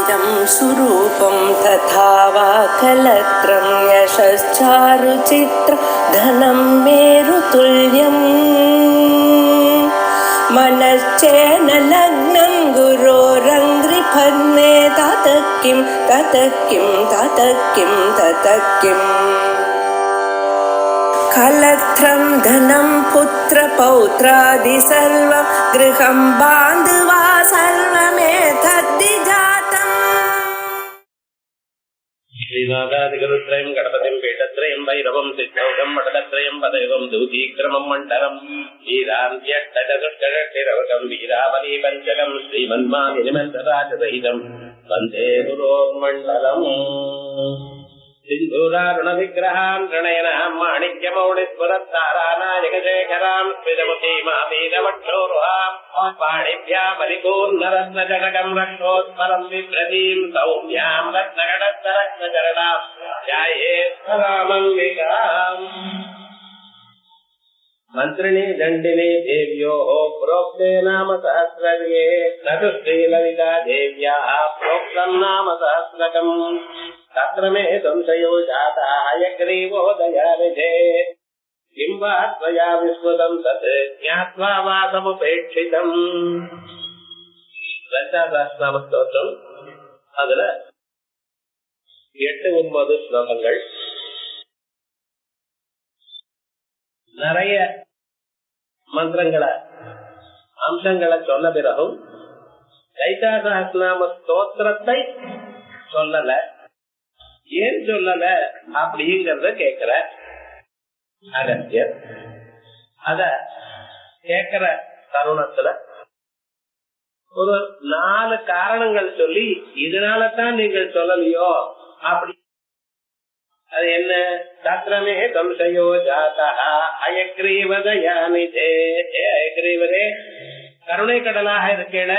इदं सुरूपं तथा वा कलत्रं यशश्चारुचित्र धनं मेरुतुल्यम् मनश्चेन लग्नं गुरोरङ्घ्रिपद्मे ततः किं कलत्रं धनं पुत्रपौत्रादि सर्वं गृहं बान्धवा सर्वमेतद्विजातम् श्रीनाथादिगुरुत्रयं गणपतिं पीठत्रयं भैरवं सिद्धौघं मठत्रयं पदैवं दूतीक्रमं मण्डलं वीरान्त्यष्टचतुष्टषष्टिरवकं वीरावली पञ्चकं श्रीमन्मादिनिमन्तराजसहितं वन्दे गुरोर्मण्डलम् सिन्धूरारुणविग्रहान् प्रणयनां माणिक्यमौलिस्फुरत्तारानायकशेखरां स्मितमुखीमावीरवक्षोरुहां पाणिभ्यामलिपूर्णरत्नजनकं रक्षोत्पलं बिभ्रतीं सौम्यां रत्नगणस्तरत्नचरणां ध्यायेत्परामङ्गिकाम् मन्त्रिणी दण्डिनी देव्योः प्रोक्ते नाम सहस्रगे न तु श्रीललिता देव्याः प्रोक्तं नाम सहस्रकम् तत्र मे संशयो जातः हयग्रीवो दयानिधे किं वा त्वया विस्मृतं तत् ज्ञात्वा वा समुपेक्षितम् லலிதாசஹஸ்ரநாமஸ்தோத்திரம் அதுல 8-9 ஸ்லோகங்கள் நிறைய மந்திரங்களை அம்சங்களை சொன்ன பிறகும் லலிதாசஹஸ்ரநாம ஸ்தோத்திரத்தை சொல்லல. ஏன் சொல்லல அப்படிங்கறத கேக்குற அகத்தியர். அத கேக்குற தருணத்துல ஒரு 4 காரணங்கள் சொல்லி இதனாலதான் நீங்கள் சொல்லலையோ அப்படி. அது என்ன? தத்ரமே சம்சயோ ஜாதா அயக்ரீவதயானிதே. அயக்ரீவரே, கருணை கடலாக இருக்கேள,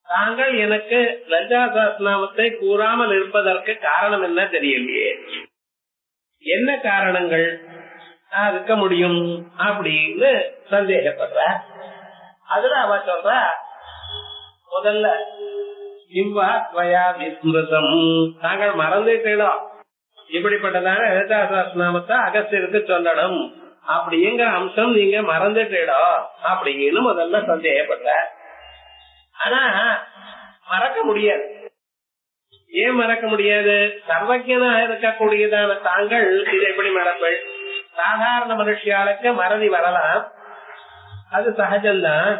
தாங்கள் எனக்கு லலிதா சஹஸ்ரநாமத்தை கூறாமல் இருப்பதற்கு காரணம் என்ன தெரியலையே. என்ன காரணங்கள் இருக்க முடியும் அப்படின்னு சந்தேகப்படுற. அதுல அவ சொல்ற, முதல்ல தாங்கள் மறந்துட்டோம், இப்படிப்பட்டதான லலிதா சஹஸ்ரநாமத்தை அகஸ்தியருக்கு சொல்லணும் அப்படிங்கிற அம்சம் நீங்க மறந்துட்டோம் அப்படின்னு முதல்ல சந்தேகப்படுற. ஆனா மறக்க முடியாது. ஏன் மறக்க முடியாது? சர்வஜனாக இருக்கக்கூடியதான தாங்கள் இது எப்படி மறப்பள்? சாதாரண மனுஷியாளுக்கு மறதி வரலாம், அது சகஜம்தான்.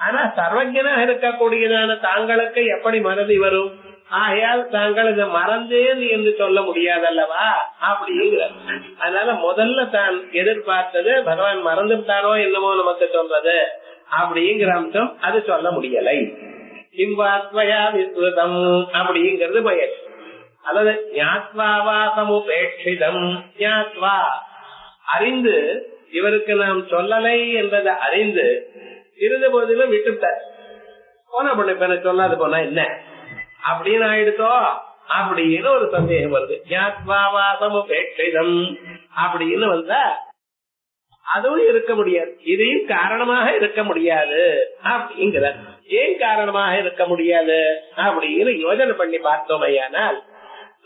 ஆனா சர்வஜனாக இருக்கக்கூடியதான தாங்களுக்கு எப்படி மறதி வரும்? ஆகையால் தாங்கள் இதை மறந்தேன் என்று சொல்ல முடியாதல்லவா அப்படிங்கிற. அதனால முதல்ல தான் எதிர்பார்த்தது பகவான் மறந்துட்டாரோ என்னமோ நமக்கு சொல்றது அப்படிங்கிற அம்சம் அது சொல்ல முடியலை. விஸ்ருதம் அப்படிங்கிறது பயன். அல்லது ஞாத்வாவாசமுபேட்சிதம், ஞாத்வா அறிந்து, இவருக்கு நாம் சொல்லலை என்பதை அறிந்து இருந்த போதிலும் விட்டுட்டார். போனா பண்ண இப்ப சொல்லாது போனா என்ன அப்படின்னு ஆயிடுத்தோ அப்படின்னு ஒரு சந்தேகம் வருது. ஞாத்வாவாசமுபேட்சிதம் அப்படின்னு வந்தா அதுவும் இருக்க முடியாது, இதையும் காரணமாக இருக்க முடியாது அப்படிங்கிற. ஏன் காரணமாக இருக்க முடியாது அப்படின்னு யோசனை பண்ணி பார்த்தோமையானால்,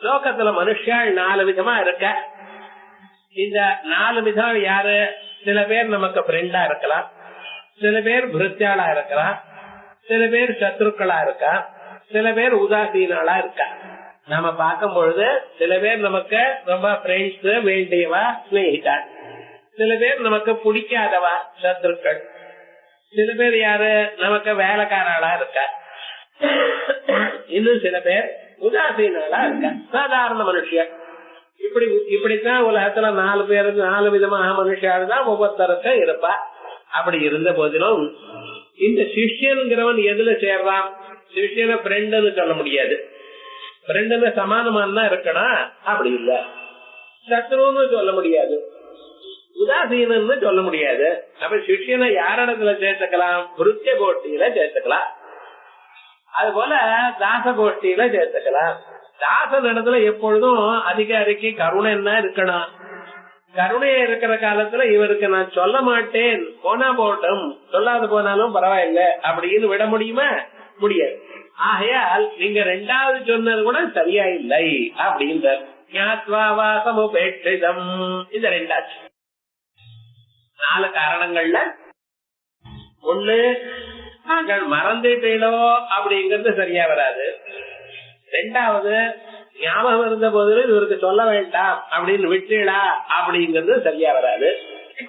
லோகத்துல மனுஷால் 4 விதமா இருக்க. இந்த 4 விதம் யாரு? சில பேர் நமக்கு ஃப்ரெண்டா இருக்கலாம், சில பேர் பிருத்தியாளா இருக்கலாம், சில பேர் சத்ருக்களா இருக்கா, சில பேர் உதாசீனாளா இருக்கா. நாம பார்க்கும் பொழுது சில பேர் நமக்கு ரொம்ப ஃப்ரெண்ட்ஸ், வேண்டியவா, ஸ்நேகிதா. சில பேர் நமக்கு பிடிக்காதவா, சத்ருக்கள். சில பேர் யாரு? நமக்கு வேலைக்காராளா இருக்கா. இன்னும் சில பேர் உதாசீனாளா இருக்கா, சாதாரண மனுஷன். இப்படித்தான் உலகத்துல 4 பேரு 4 விதமாக மனுஷால்தான் ஒவ்வொருத்தருக்கும் இருப்பா. அப்படி இருந்த போதிலும் இந்த சிஷ்யன்கிறவன் எதுல சேர்றான்? சிஷ்யனை ஃப்ரெண்டுன்னு சொல்ல முடியாது. ஃப்ரெண்டுன்னு சமானமானா இருக்கணும் அப்படி இல்ல. சத்ருன்னு சொல்ல முடியாது, உதாசீனன்னு சொல்ல முடியாது. அப்ப சிஷ்யனை யாரிடத்துல சேர்த்துக்கலாம்? விருத்திய கோஷ்டியில சேர்த்துக்கலாம். அது போல தாச கோஷ்டியில சேர்த்துக்கலாம். தாசன் இடத்துல எப்பொழுதும் அதிகாரிக்கு கருணை என்ன இருக்கணும். கருணையா இருக்கிற காலத்துல இவருக்கு நான் சொல்ல மாட்டேன், போனா போட்டும், சொல்லாது போனாலும் பரவாயில்ல அப்படின்னு விட முடியுமா? முடியாது. ஆகையால் நீங்க ரெண்டாவது சொன்னது கூட சரியா இல்லை அப்படின்ற ஞாத்வாவாசமுபேட்சிதம் இது ரெண்டாச்சு. 4 காரணங்கள்ல ஒண்ணு நாங்கள் மறந்துட்டீங்களோ அப்படிங்கறது சரியா வராது. ரெண்டாவது ஞாபகம் இருந்த போதிலும் இவருக்கு சொல்ல வேண்டாம் அப்படின்னு விட்டுடா அப்படிங்கறது சரியா வராது.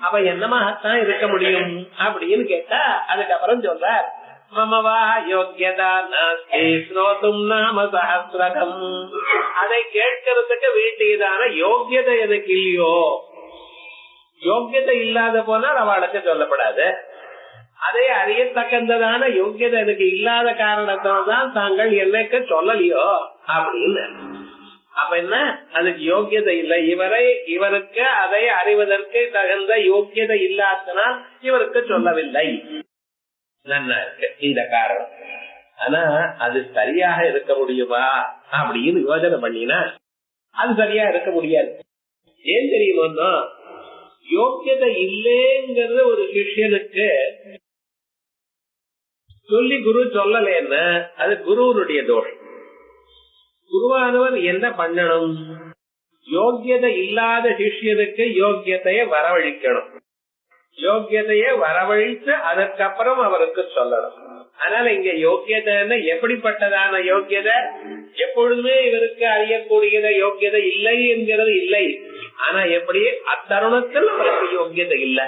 அப்ப என்னமாகத்தான் இருக்க முடியும் அப்படின்னு கேட்டா அதுக்கப்புறம் சொல்றார் மமவா யோக்கியதா நாஸ்தி ஸ்ரோதும் நாம சஹஸ்ரகம். அதை கேட்கறதுக்கு வேண்டியதான யோக்கியதை எனக்கு இல்லையோ. யோக்கியதை இல்லாத போனால் அவளுக்கு சொல்லப்படாது. அதை அறியத்தக்கதான யோக்கியதை எனக்கு இல்லாத காரணத்தால் தான் தாங்கள் என்னைக்கு சொல்லலையோ அப்படின்னு. அப்ப என்ன, அதுக்கு யோக்கியதை இல்லை. இவருக்கு அதை அறிவதற்கு தகுந்த யோக்கியதை இல்லாதனால் இவருக்கு சொல்லவில்லை. நல்லா இருக்கு இந்த காரணம். ஆனா அது சரியாக இருக்க முடியுமா அப்படின்னு யோசனை பண்ணினா அது சரியா இருக்க முடியாது. ஏன் தெரியுமா, யோக்கியதை இல்லைங்கிறது ஒரு சிஷ்யனுக்கு சொல்லி குரு சொல்லலன்னா அது குருவனுடைய தோஷம். குருவானவர் என்ன பண்ணணும், யோக்கியதை இல்லாத சிஷ்யனுக்கு யோக்கியத்தைய வரவழிக்கணும். யோக்கியதைய வரவழித்து அதற்கப்புறம் அவருக்கு சொல்லணும். அதனால இங்க யோக்கியதை எப்படிப்பட்டதான யோக்கியதை, எப்பொழுதுமே இவருக்கு அறியக்கூடியத யோக்கியதை இல்லை என்கிறது இல்லை. ஆனா எப்படி அத்தருணத்தில் அவருக்கு யோக்கியதை இல்லை,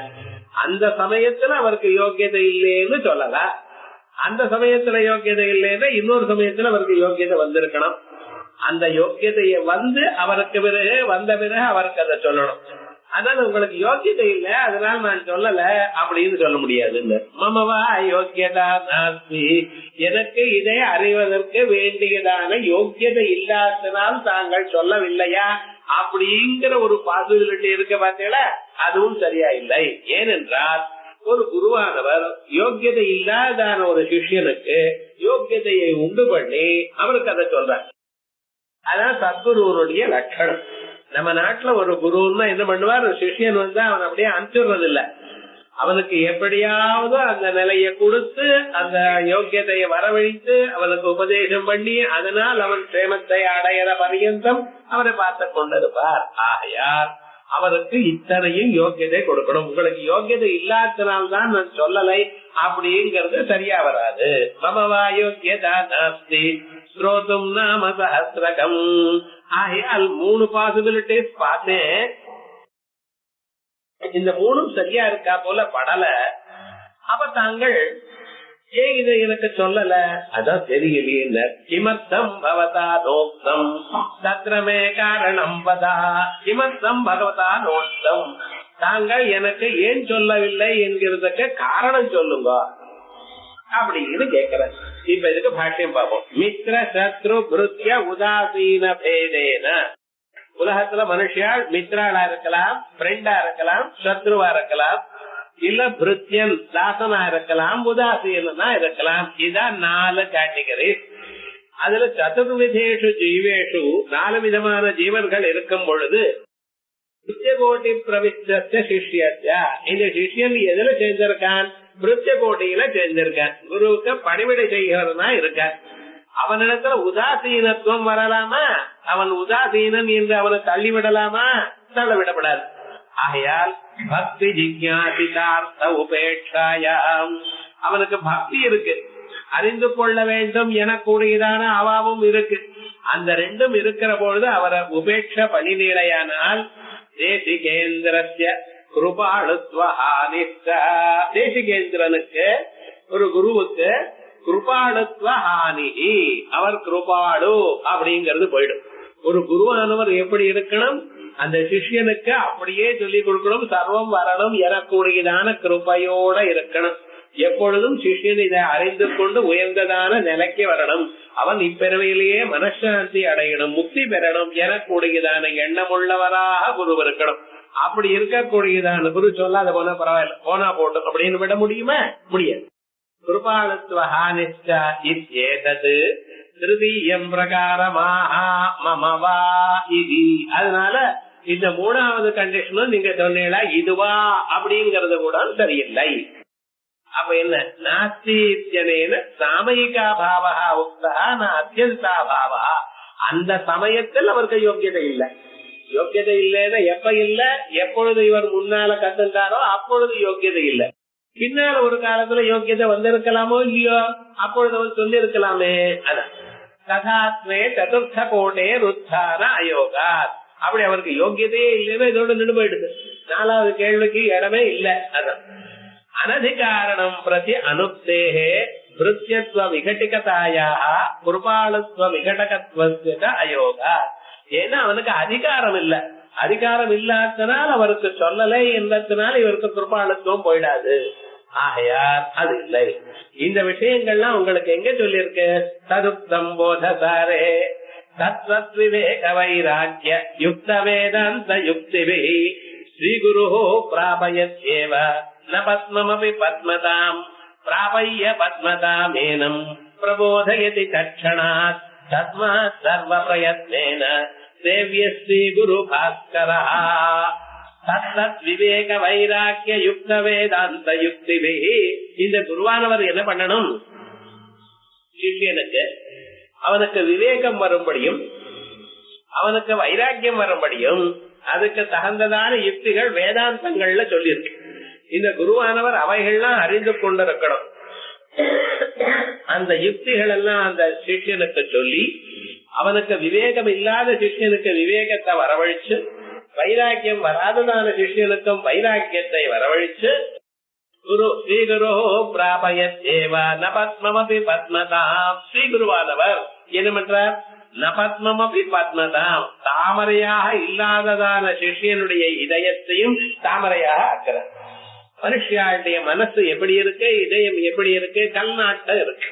அந்த சமயத்துல அவருக்கு யோக்கியதை இல்லைன்னு சொல்லலாம். அந்த சமயத்துல யோக்கியதை இல்லைன்னா இன்னொரு சமயத்துல அவருக்கு யோக்கியதை வந்திருக்கணும். அந்த யோக்கியதைய வந்து அவருக்கு பிறகு வந்த பிறகு அவருக்கு அதை சொல்லணும். அதனால உங்களுக்கு யோக்கியதை இல்ல அதனால நான் சொல்லல அப்படின்னு சொல்ல முடியாது. மமவா யோக்கியதா நாஸ்தி, எனக்கு இதை அறிவதற்கு வேண்டியதான யோக்கியதை இல்லாதனால் தாங்கள் சொல்லவில்லையா அப்படிங்கிற ஒரு பாசிபிலிட்டி இருக்க பார்த்தீங்களா, அதுவும் சரியா இல்லை. ஏனென்றால் ஒரு குருவானவர் யோக்கியதை இல்லாதான ஒரு சிஷ்யனுக்கு யோக்கியதையை உண்டு பண்ணி அவருக்கு அதை சொல்றார். அதான் சத்குருவனுடைய லட்சணம். நம்ம நாட்டுல ஒரு குருன்னா என்ன பண்ணுவார், சிஷ்யன் வந்து அவன் அப்படியே அனுப்பிடுறது இல்ல, அவனுக்கு எப்படியாவது அந்த நிலையை கொடுத்து அந்த யோக்கியத்தைய வரவழைத்து அவனுக்கு உபதேசம் பண்ணி அதனால் அவன் சேமத்தை அடையிற பரியந்தம் அவரை பார்த்து கொண்டிருப்பார். ஆகையால் அவருக்கு இத்தனையும் யோக்கியதை கொடுக்கணும். உங்களுக்கு யோக்கியதை இல்லாதனால்தான் நான் சொல்லலை அப்படிங்கிறது சரியா வராது. மமவா யோக்கியதா நாஸ்தி ஸ்ரோதும் நாம சஹஸ்ரகம். ஆகையால் 3 பாசிபிலிட்டிஸ் பார்த்தேன். இந்த 3ம் சரியா இருக்கா போல படல. அப்ப தாங்கள் ஏன் இதை எனக்கு சொல்லல, அதான் தெரியலையே. கிமர்த்தம் பவதா நோக்தம் தத்ரமே காரணம் வதா. கிமர்த்தம் பகவதா நோக்தம், தாங்கள் எனக்கு ஏன் சொல்லவில்லை என்கிறதுக்கு காரணம் சொல்லுங்க அப்படின்னு கேக்குறேன். இப்ப இதுக்கு பாஷ்யம் பார்ப்போம். மித்ர சத்ரு பிருத்ய உதாசீன பேதேன. உலகத்துல மனுஷியால் மித்ராளா இருக்கலாம், ஃப்ரெண்டா இருக்கலாம், சத்ருவா இருக்கலாம், இல்ல பிருத்தியன் தாசனா இருக்கலாம், உதாசீனா இருக்கலாம். இதான் 4 கேட்டகரி. அதுல சதுர்விதேஷு ஜீவேஷு 4 விதமான ஜீவர்கள் இருக்கும் பொழுது கோட்டி பிரவிஷ்ட சிஷ்ய, இந்த சிஷ்யன் எதுல சேர்ந்திருக்கான், பிருத்திய கோட்டியில சேர்ந்திருக்கான். குருவுக்கு பணிவிடை செய்கிறதா இருக்கான். அவனிடத்துல உதாசீனத்துவம் வரலாமா, அவன் உதாசீனன் என்று அவனை தள்ளிவிடலாமா, தள்ளவிடப்படாது. ஆகையால் பக்தி ஜிக்ஞாசிதார்த்த உபேட்சாயாம், அவனுக்கு பக்தி இருக்கு, அறிந்து கொள்ள வேண்டும் எனக்கூடியதான அவாவும் இருக்கு. அந்த 2ம் இருக்கிற பொழுது அவரை உபேட்ச பண்ணினீரையானால் தேசிகேந்திரஸ்ய கிருபாளுத்வஹானிஷ்ட. தேசிகேந்திரனுக்கு ஒரு குருவுக்கு கிருபாளுத்வஹானி, அவர் கிருபாளு அப்படிங்கிறது போயிடும். ஒரு குருவானவர் எப்படி இருக்கணும், அந்த சிஷ்யனுக்கு அப்படியே சொல்லிக் கொடுக்கணும், சர்வம் வரணும் எனக்கூடியதான கிருபையோட இருக்கணும். எப்பொழுதும் சிஷ்யன் இதை அறிந்து கொண்டு உயர்ந்ததான நிலைக்கு வரணும். அவன் இப்பிறவையிலேயே மனசாந்தி அடையணும், முக்தி பெறணும் எனக்கூடியதான எண்ணமுள்ளவராக குரு இருக்கணும். அப்படி இருக்கக்கூடியதான குரு சொல்லாத போனா பரவாயில்ல, போனா போட்டும் அப்படின்னு விட முடியுமா, முடியாது. கிருபாளுத்வஹானிஷ்ட இத்யேதத் திருதீயம் பிரகாரமாக மமவா இதி. அதனால இந்த 3வது கண்டிஷனும் நீங்க சொன்னீங்களா இதுவா அப்படிங்கறது கூட சரியில்லை. அப்ப என்ன நாஸ்திஜனேன சாமயிகா பாவா உக்தா நான் அத்தியந்தா பாவா. அந்த சமயத்தில் அவருக்கு யோக்கியதை இல்லை. யோக்கியதை இல்லைன்னா எப்ப இல்ல, எப்பொழுது இவர் முன்னால கத்துட்டாரோ அப்பொழுது யோக்கியதை இல்லை. பின்னால ஒரு காலத்துல யோக்கியதை வந்திருக்கலாமோ இல்லையோ, அப்பொழுது அவர் சொல்லி இருக்கலாமே. அதான் கதாத்மே சதுர்த்த கோட்டே ருத்தான அயோகா. அப்படி அவருக்கு யோக்கியதையே இல்லைன்னா இதோட நின்று போயிடுது. 4வது கேள்விக்கு இடமே இல்லை. அதான் அனதிகாரணம் பிரதி அனுப்தேகே விருத்தியத்துவ விகட்டிகதாயா குருபாலுத்துவ விகடகத்துவ அயோகா. ஏன்னா அவனுக்கு அதிகாரம் இல்ல. அதிகாரம் இல்லாதனால அவருக்கு சொல்லலை என்பதனால இவருக்கு குருபாலுத்துவம் போயிடாது. ஆகையார் அது இல்லை. இந்த விஷயங்கள்லாம் உங்களுக்கு எங்க சொல்லிருக்கு? ததுப்தம் போதசாரே தத்வத் விவேக வைராக்கிய யுக்த வேதாந்த யுக்திபி ஸ்ரீ குரு பிராபயத்யேவ ந பத்மமபி பத்மதாம் பிராபய்ய பத்மதாமேனம் பிரபோதயதி தட்சணாத் தஸ்மாத் சர்வ பிரயத்னேன சேவ்ய ஸ்ரீ குரு பாஸ்கரஹ தத் விவேக வைராக்கிய யுக்த வேதாந்த யுக்திபி. இந்த குருவானவர் என்ன பண்ணணும்? சிஷ்யனுக்கு அவனுக்கு விவேகம் வரும்படியும் அவனுக்கு வைராக்கியம் வரும்படியும் அதுக்கு தகுந்ததான யுக்திகள் வேதாந்தங்கள்ல சொல்லியிருக்கு. இந்த குருவானவர் அவைகள்லாம் அறிந்து கொண்டிருக்கணும். அந்த யுக்திகள் எல்லாம் அந்த சிஷ்யனுக்கு சொல்லி அவனுக்கு விவேகம் இல்லாத சிஷ்யனுக்கு விவேகத்தை வரவழைச்சு, வைராக்கியம் வராததான சிஷ்யனுக்கும் வைராக்கியத்தை வரவழைச்சு குரு ஸ்ரீ குரு பிராபயத்யேவ ந பத்மமபி பத்மதாம். ஸ்ரீ குருவானவர் என்ன பண்றார்? ந பத்மமபி பத்மதாம், தாமரையாக இல்லாததான சிஷ்யனுடைய இதயத்தையும் தாமரையாக ஆக்கிறார். மனுஷியாளுடைய மனசு எப்படி இருக்கு, இதயம் எப்படி இருக்கு? கல்நாட்ட இருக்கு.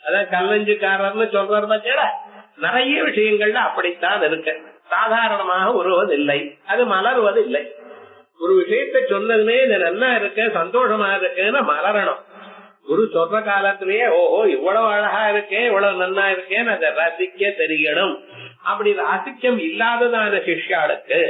அதான் கல்லஞ்சுக்காரர்னு சொல்றாரு பச்சடா. நிறைய விஷயங்கள்ல அப்படித்தான் இருக்கு. சாதாரணமாக உருவதில்லை, அது மலர்வதில்லை. ஒரு விஷயத்தை சொன்னதுமே இது நல்லா இருக்கு, சந்தோஷமா இருக்குன்னு மலரணும். குரு சொல்ற காலத்திலேயே ஓஹோ இவ்வளவு அழகா இருக்கே, இவ்வளவு நல்லா இருக்கேன்னு அதை ரசிக்க தெரியணும். அப்படி ராசிக்கம் இல்லாததான சிஷ்யாளுக்கு,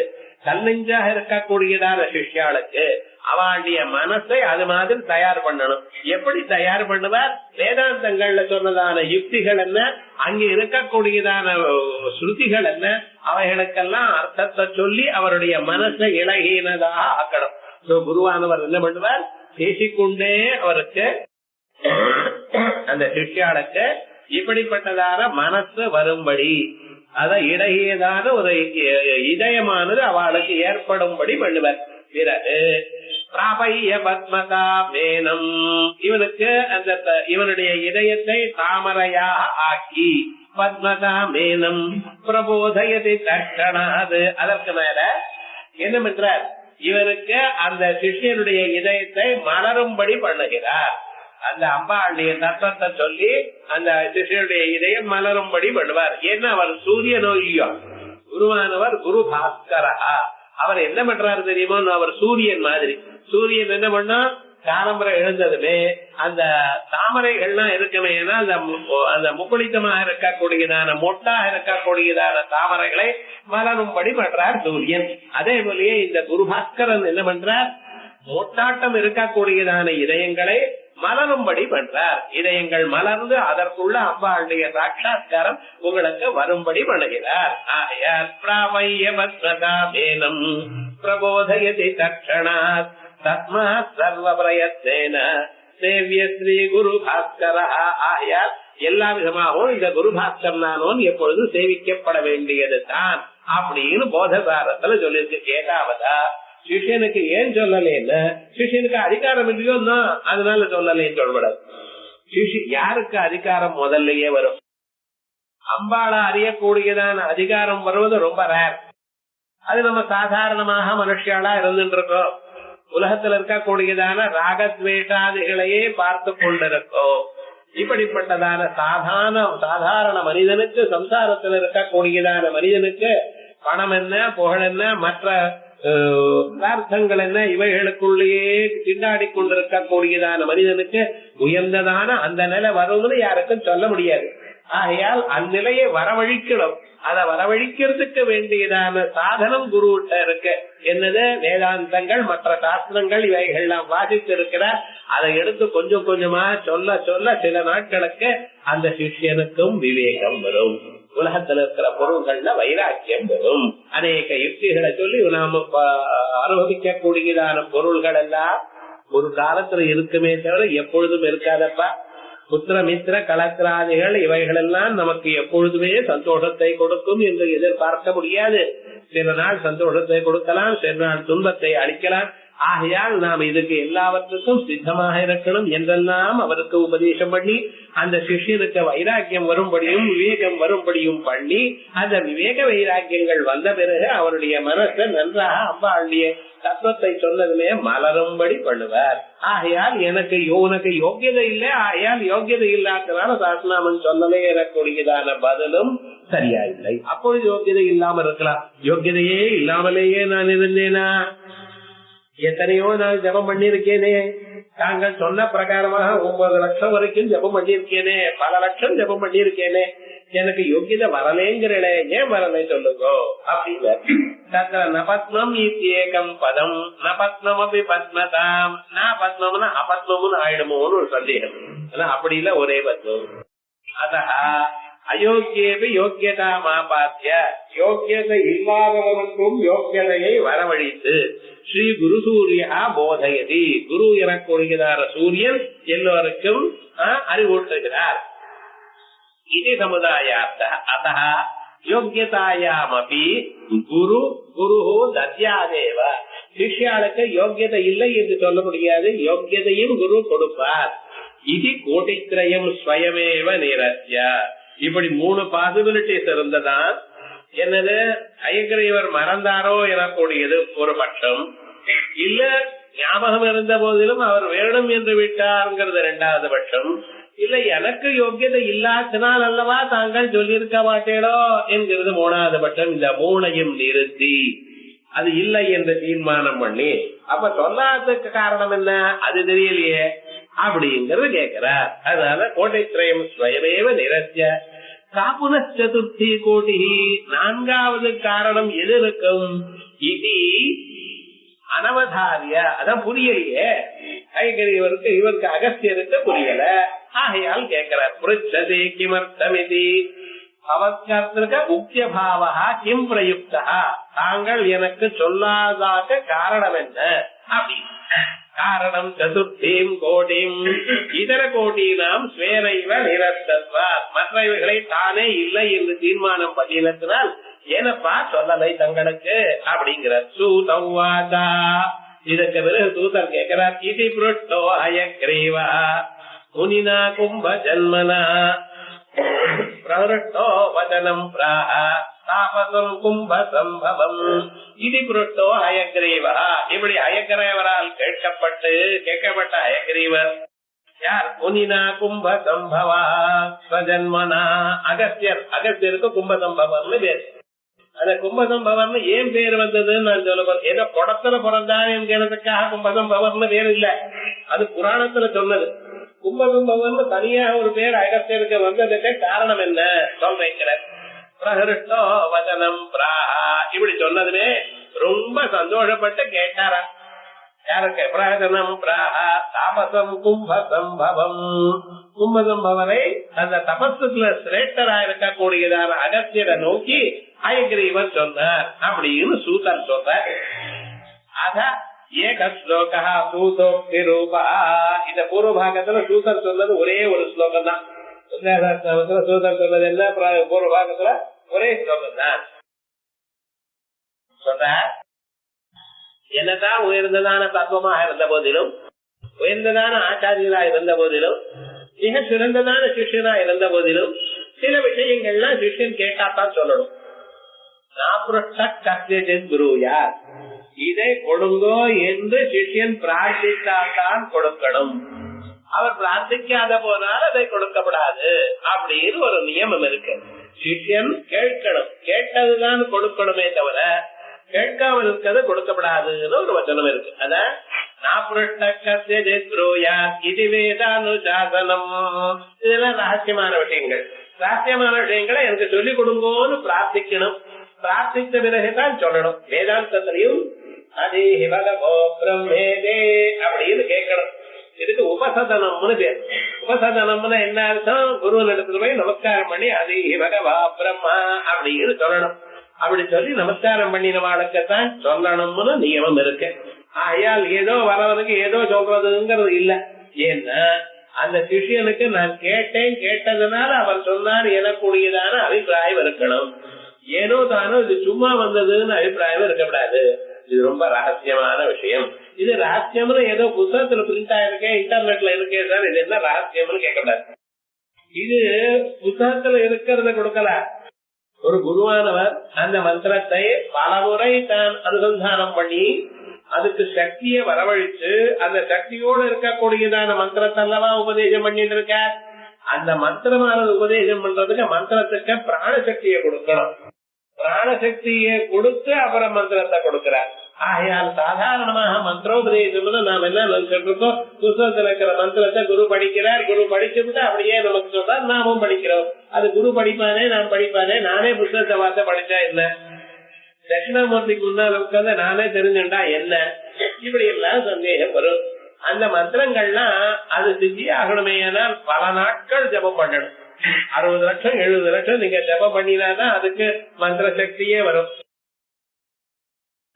கல்லெஞ்சாக இருக்கக்கூடியதான சிஷ்யாளுக்கு அவளுடைய மனசை அது மாதிரி தயார் பண்ணணும். எப்படி தயார் பண்ணுவார்? வேதாந்தங்கள்ல சொன்னதான யுக்திகள் என்ன, அங்க இருக்கக்கூடியதான ஸ்ருதிகள் என்ன, அவைகளுக்கெல்லாம் அர்த்தத்தை சொல்லி அவருடைய மனசை இலகினதாக ஆக்கணும். குருவானவர் என்ன பண்ணுவார்? பேசிக்கொண்டே அவருக்கு அந்த சிஷ்யாளுக்கு இப்படிப்பட்டதான மனசு வரும்படி, அத இடையேதான ஒரு இதயமானது அவளுக்கு ஏற்படும்படி பண்ணுவார். பிறகு பிராபய்ய பத்மதா மேனம், இவனுக்கு அந்த இவனுடைய இதயத்தை தாமரையாக ஆக்கி பத்மதா மேனம் பிரபோதயத்தை தட்சணாது. அதற்கு மேல என்ன பண்றார்? இவனுக்கு அந்த சிஷ்யனுடைய இதயத்தை மலரும்படி பண்ணுகிறார். அந்த அம்பாளுடைய தத்துவத்தை சொல்லி அந்த சிஷ்யனுடைய இதயம் மலரும்படி பண்ணுவார். ஏன்னா அவர் சூரியனோ இல்லையோ, குருவானவர் குரு பாஸ்கரஹா. அவர் என்ன பண்றாரு தெரியுமோ? அவர் சூரியன் மாதிரி. சூரியன் என்ன பண்ணா காலம்பரை எழுந்ததுமே அந்த தாமரைகள்லாம் இருக்குமே, அந்த முக்குளித்தமாக இருக்கக்கூடியதான மொட்டாக இருக்கக்கூடியதான தாமரைகளை மலரும்படி பண்றார் சூரியன். அதே போலயே இந்த குருபாஸ்கரன் என்ன பண்றார்? மொட்டாட்டம் இருக்கக்கூடியதான இதயங்களை மலரும்படி பண்றார். இதயங்கள் மலர்ந்து அதற்குள்ள அம்பாளுடைய சாட்சாத்காரம் உங்களுக்கு வரும்படி பண்ணுகிறார். ஆகையால் பிராபய்ய பத்மதாமேனம் பிரபோதயதி தட்சணாத் தஸ்மாத் சர்வ பிரயத்னேன சேவ்ய ஸ்ரீ குரு பாஸ்கரஹ. ஆகையால் எல்லா விதமாகவும் இந்த குரு பாஸ்கர் நானும் எப்பொழுதும் சேவிக்கப்பட வேண்டியது தான் அப்படின்னு போதசாரத்துல சொல்லிருக்கு. ஏதாவதா சிஷியனுக்கு ஏன் சொல்லலேன்னு, சிஷியனுக்கு அதிகாரம் இல்லையோ அதனால சொல்லலேன்னு சொல்லக்கூடாது. யாருக்கு அதிகாரம் முதல்லயே வரும்? அம்பாளை அறியக்கூடியதான அதிகாரம் வருவது ரொம்ப ரேர். அது நம்ம சாதாரணமாக மனுஷியாளா இருந்துட்டு இருக்கோம். உலகத்துல இருக்கக்கூடியதான ராகத்வேஷாதிகளையே பார்த்து கொண்டிருக்கோம். இப்படிப்பட்டதான சாதாரண மனிதனுக்கு, சம்சாரத்தில் இருக்கக்கூடியதான மனிதனுக்கு பணம் என்ன, புகழ் என்ன, மற்ற பிரார்த்தங்கள் என்ன, இவைகளுக்குள்ளேயே திண்டாடி கொண்டிருக்கக்கூடியதான மனிதனுக்கு உயர்ந்ததான அந்த நிலை வரும்னு யாருக்கும் சொல்ல முடியாது. ஆகையால் அந்நிலையை வரவழிக்கணும். அதை வரவழிக்கிறதுக்கு வேண்டியதான சாதனம் குருவிட்ட இருக்கு. என்னது? வேதாந்தங்கள், மற்ற சாஸ்திரங்கள், இவைகள்லாம் வாசித்து இருக்கிறார். அதை எடுத்து கொஞ்சம் கொஞ்சமா சொல்ல சொல்ல சில நாட்களுக்கு அந்த சிஷ்யனுக்கும் விவேகம் வரும். உலகத்துல இருக்கிற பொருள்கள்ல வைராக்கியம் வரும். அநேக யுக்திகளை சொல்லி நாம அனுபவிக்க கூடியதான பொருள்கள் எல்லாம் ஒரு காலத்துல இருக்குமே தவிர எப்பொழுதும் இருக்காதப்பா. புத்திரமித்திர கலத்திராதிகள் இவைகள் எல்லாம் நமக்கு எப்பொழுதுமே சந்தோஷத்தை கொடுக்கும் என்று எதிர்பார்க்க முடியாது. சில நாள் சந்தோஷத்தை கொடுக்கலாம், சில நாள் துன்பத்தை அளிக்கலாம். ஆகையால் நாம் இதுக்கு எல்லாவற்றுக்கும் சித்தமாக இருக்கணும் என்றெல்லாம் அவருக்கு உபதேசம் பண்ணி அந்த சிஷ்யனுக்கு வைராக்கியம் வரும்படியும் விவேகம் வரும்படியும் பண்ணி அந்த விவேக வைராக்கியங்கள் வந்த பிறகு அவருடைய மனசை நன்றாக அம்பாளுடைய தத்துவத்தை சொன்னதுமே மலரும்படி பண்ணுவார். ஆகையால் எனக்கு உனக்கு யோக்கியதை இல்லை, ஆகையால் யோக்கியதை இல்லாதனால சாஸ்திரநாமன் சொல்லலே எனக்கூடியதான பதிலும் சரியா இல்லை. அப்பொழுது யோக்கியதை இல்லாம இருக்கலாம். யோக்கியதையே இல்லாமலேயே நான் இருந்தேனா? எத்தனையோ நான் ஜபம் பண்ணிருக்கேனே, தாங்கள் சொன்ன பிரகாரமாக 9 லட்சம் வரைக்கும் ஜபம் பண்ணிருக்கேனே, பல லட்சம் ஜபம் பண்ணிருக்கேனே, எனக்கு யோகியதை வரலேங்கிறே, ஏன் வரலை சொல்லுங்க அப்படின்னு. நபத்மம் ஏகம் பதம் நபத்மம் அப்படி பத்மதாம் நான் பத்மம்னா அபத்மம்னு ஆயிடுமோன்னு ஒரு சந்தேகம். அப்படி இல்ல, ஒரே பத்மம். அத அயோக்கியேபி யோக்கியதா மாபாத்திய யோக்கியதை இல்லாதவனுக்கும் யோக்கியதையை வரவழைத்து ஸ்ரீ குரு சூரியா போதயதி குரு எனக்கூடியதான சூரியன் எல்லோருக்கும் அறிவூட்டுகிறார். இது சமுதாயார்த்த. அத யோக்கியதாயாமபி குரு குரு தத்யாதேவ. சிஷ்யாளுக்கு யோக்கியதை இல்லை என்று சொல்ல முடியாது, யோக்கியதையும் குரு கொடுப்பார். இது கோட்டித்ரயம் ஸ்வயமேவ நிரஸ்ய. இப்படி 3 பாசிபிலிட்டிஸ் இருந்ததான். என்னது, ஐயக்கிரவர் மறந்தாரோ எனக்கூடியது ஒரு பட்சம், இல்ல ஞாபகம் இருந்த போதிலும் அவர் வேணும் என்று விட்டாருங்கிறது 2வது பட்சம், இல்ல எனக்கு யோக்கியதை இல்லாதனால் அல்லவா தாங்கள் சொல்லியிருக்க மாட்டேனோ என்கிறது 3வது பட்சம். இந்த 3ஐயும் நிறுத்தி அது இல்லை என்று தீர்மானம் பண்ணி அப்ப சொல்லாததுக்கு காரணம் என்ன அது தெரியலையே அப்படிங்கறது கேட்கிறார். அதனால கோட்டைத்ரயம் ஸ்வயமேவ நிரஸ்ய காபுனச்சதுர்த்தி கோட்டி. 4வது காரணம் எது இருக்கும்? இது அனவதாரிய. அதான் புரியலையே ஐகரியவருக்கு, இவருக்கு அகஸ்தியருக்கு புரியல. ஆகையால் கேட்கிறார். புருஷதே கிமர்த்தமிதி அவஸ்கர்த்திருக்க முக்கிய பாவா கிம் பிரயுக்தா. தாங்கள் எனக்கு சொல்லாதாக காரணம் என்ன அப்படி. காரணம் சதுர்த்தீம் கோடிம் இதர கோட்டீனாம் ஸ்வேனைவ நிரஸ்தத்வா. மற்றவைகளை தானே இல்லை என்று தீர்மானம் பண்ணினத்தினால் ஏனப்பா சொல்லலை தங்களுக்கு அப்படிங்கிற. சூதவாதா. இதற்கு பிறகு சூதர் கேட்கிறார். இது புருஷ்டோ அயக்ரீவா முனினா கும்ப ஜன்மனா பிரவருஷ்டோ வதனம் பிராஹ தாபசம் கும்ப சம்பவம். இது புருஷ்டோ அயக்ரீவா. இப்படி அயக்ரீவரால் கேட்கப்பட்ட அயக்ரீவர் யார்? முனினா கும்ப சம்பவா ஸ்வஜன்மனா. அகஸ்தியர். அகஸ்தியருக்கு கும்ப சம்பவம்னு பேர். அந்த கும்பசம்பவர்னு ஏன் பேர் வந்ததுன்னு நான் சொல்ல, ஏதோ குடத்துல பிறந்தான் என்கிறதுக்காக கும்பசம்பவர்னு பேர் இல்ல, அது புராணத்துல சொன்னது. கும்பசம்பவர்னு தனியா ஒரு பேர் அகஸ்தியருக்கு வந்ததுக்கு காரணம் என்ன சொல்றேன். பிரஹருஷ்டோ வதனம் பிராஹா. இப்படி சொன்னதுமே ரொம்ப சந்தோஷப்பட்டு கேட்டாரா. யாருக்கு? பிரஹதனம் பிராஹா தாபசம் கும்ப சம்பவம். கும்பசம்பவரை அந்த தபசுல சிரேஷ்டரா இருக்கக்கூடியதான அகஸ்தியரை நோக்கி அயக்ரீவன் சொன்னார் அப்படின்னு சூதர் சொல்றார். அத ஏக ஸ்லோகா சூதோக்தி ரூபா. இந்த பூர்வ பாகத்துல சூதர் சொன்னது ஒரே ஒரு ஸ்லோகம் தான். சூதர் சொன்னது என்ன? பூர்வ பாகத்துல ஒரே ஸ்லோகம் தான் சொல்ற. என்னதான் உயர்ந்ததான தத்துவமாக இருந்த போதிலும், உயர்ந்ததான ஆச்சாரியரா இருந்த போதிலும், மிக சிறந்ததான சிஷ்யனா இருந்த போதிலும், சில விஷயங்கள்லாம் சிஷ்யன் கேட்டாத்தான் சொல்லணும். குரு யார் இதை கொடுங்கோ என்று சிஷ்யன் பிரார்த்தித்தால்தான் கொடுக்கணும். அவர் பிரார்த்திக்காத போனால் அதை கொடுக்கப்படாது அப்படின்னு ஒரு நியமம் இருக்கு. சிஷ்யன் கேட்கணும், கேட்டதுதான் கொடுக்கணுமே தவிர கேட்காமல் இருக்கிறது கொடுக்கப்படாதுன்னு ஒரு வச்சனம் இருக்கு. அத இது வேதானுசாசனம். இதெல்லாம் ரகசியமான விஷயங்கள். ரகசியமான விஷயங்களை எனக்கு சொல்லிக் கொடுங்கோன்னு பிரார்த்திக்கணும். பிரார்த்தித்த பிறகுதான் சொல்லணும். வேதாந்தத்திலையும் அதே பகவோ பிரம்மேதே அப்படின்னு கேட்கணும். இதுக்கு உபசதனம்னு பேர். உபசதனம்னு என்ன அர்த்தம்? குருவனிடத்துல போய் நமஸ்காரம் பண்ணி அதே பகவா பிரம்மா அப்படின்னு சொல்லணும். அப்படி சொல்லி நமஸ்காரம் பண்ணினவாளுக்குத்தான் சொல்லணும்னு நியமம் இருக்கு. ஆகையால் ஏதோ வரவனுக்கு ஏதோ சொல்றதுங்கிறது இல்ல. ஏன்னா அந்த சிஷியனுக்கு நான் கேட்டேன், கேட்டதுனால அவர் சொன்னார் எனக்குரியதான அபிப்பிராயம் இருக்கணும். ஏனோ தானோ இது சும்மா வந்ததுன்னு அபிப்பிராயம் இருக்கக்கூடாது. இது ரொம்ப ரகசியமான விஷயம். இது ரகசியம்னு ஏதோ புத்தகத்துல பிரிண்ட் ஆயிருக்கேன், இன்டர்நெட்ல இருக்கே சார், இது என்ன ரகசியம்னு கேட்கக்கூடாது. இது புத்தகத்துல இருக்கிறத கொடுக்கல. ஒரு குருவானவர் அந்த மந்திரத்தை பலமுறை தான் அனுசந்தானம் பண்ணி அதுக்கு சக்தியை வரவழைச்சு அந்த சக்தியோடு இருக்கக்கூடியதான மந்திரத்தை அல்லவா உபதேசம் பண்ணிட்டு இருக்க. அந்த மந்திரமானது உபதேசம் பண்றதுக்கு மந்திரத்துக்கு பிராணசக்தியை கொடுக்கணும். பிராணசக்தியை கொடுத்து அப்புறம் மந்திரத்தை கொடுக்கிறார். ஆகையால் சாதாரணமாக மந்திரோபதேசம் நாம் என்ன நினைச்சிட்டு இருக்கோம், புத்தகத்தில் இருக்கிற மந்திரத்தை குரு படிக்கிறார், குரு படிச்சுட்டு அப்படியே நமக்கு சொல்றார், நாமும் படிக்கிறோம். அது குரு படிப்பானே நான் படிப்பானே, நானே புத்தகத்தை வார்த்தை படிச்சா என்ன, தட்சிணாமூர்த்திக்கு முன்னால உட்கார்ந்து நானே தெரிஞ்சுட்டா என்ன, இப்படி எல்லாம் சந்தேகம் வரும். அந்த மந்திரங்கள்லாம் அது சித்தி ஆகணுமே, ஆனால் பல நாட்கள் ஜபம் பண்ணணும். 60 லட்சம் 70 லட்சம் நீங்க ஜபம் பண்ணினாதான் அதுக்கு மந்திர சக்தியே வரும்.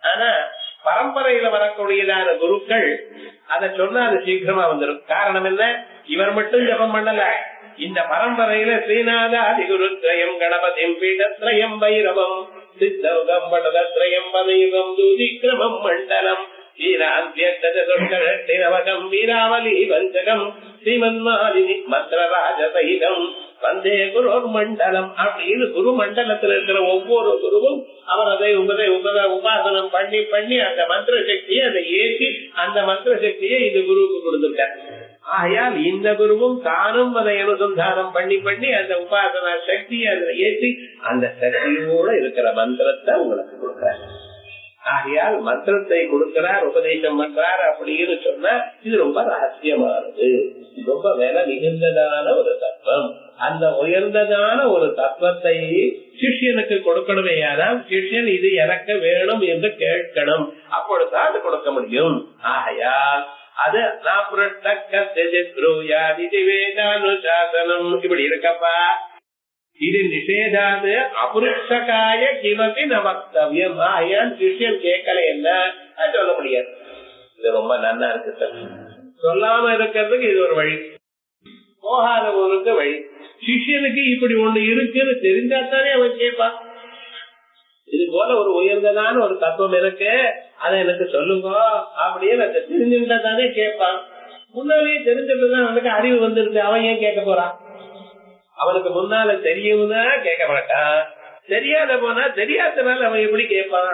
ஆனா பரம்பரையில வரக்கூடியதான குருக்கள் அதை சொன்னா அது சீக்கிரமா வந்துடும். காரணம் என்ன? இவர் மட்டும் ஜபம் பண்ணல. இந்த பரம்பரையில ஸ்ரீநாத அதிகுருத்ரயம் கணபதிம் பீடத்ரயம் பைரவம் சித்தௌகம் படதத்ரயம் பதயுகம் தூதிக்ரமம் மண்டலம் வீராந்தியவகம் வீராவலி வஞ்சகம் ஸ்ரீமன்மாலினி மந்திரராஜசகிதம் வந்தே குரோர் மண்டலம் அப்படின்னு குரு மண்டலத்தில் இருக்கிற ஒவ்வொரு குருவும் அவர் அதை உபாசனம் பண்ணி பண்ணி அந்த மந்திர சக்தியை அதை ஏற்றி அந்த மந்திர சக்தியை இந்த குருவுக்கு கொடுத்துட்டார். ஆகையால் இந்த குருவும் தானும் அதை அனுசந்தானம் பண்ணி பண்ணி அந்த உபாசனா சக்தியை அதை ஏற்றி அந்த சக்தியோட இருக்கிற மந்திரத்தை உங்களுக்கு கொடுக்கிறார். ஆகையால் மந்திரத்தை கொடுக்கிறார், உபதேசம் பண்றார் அப்படின்னு சொன்னா இது ரொம்ப ரகசியமானது, ரொம்ப விலை மிகுந்ததான ஒரு தத்துவம். அந்த உயர்ந்ததான ஒரு தத்துவத்தை சிஷ்யனுக்கு கொடுக்கணுமே, யாரால் சிஷ்யன் இது எனக்கு வேணும் என்று கேட்கணும், அப்பொழுதுதான் அது கொடுக்க முடியும். ஆகையால் அது இப்படி இருக்கப்பா. இது நிஷேதாது அபுருஷகாய கிமபி ந வக்தவ்யம். ஆகையால் சிஷ்யன் கேட்கல என்ன சொல்ல முடியாது. இது ரொம்ப நல்லா இருக்கு சார். சொல்லாம இருக்கிறதுக்கு இது ஒரு வழி, போகாதவனுக்கு வழி. சிஷ்யனுக்கு இப்படி ஒண்ணு இருக்குன்னு தெரிஞ்சாத்தானே அவன் கேட்பான். இது போல ஒரு உயர்ந்ததான ஒரு தத்துவம் இருக்கு, அதை எனக்கு சொல்லுங்க அப்படின்னு தெரிஞ்சுட்டா தானே கேட்பான். முன்னாலேயே தெரிஞ்சுட்டுதான் அவனுக்கு அறிவு வந்துருக்கு, அவன் ஏன் கேட்க போறான்? அவனுக்கு முன்னால தெரியும்னா கேட்க மாட்டான், தெரியாத போனா தெரியாதனால அவன் எப்படி கேட்பான்?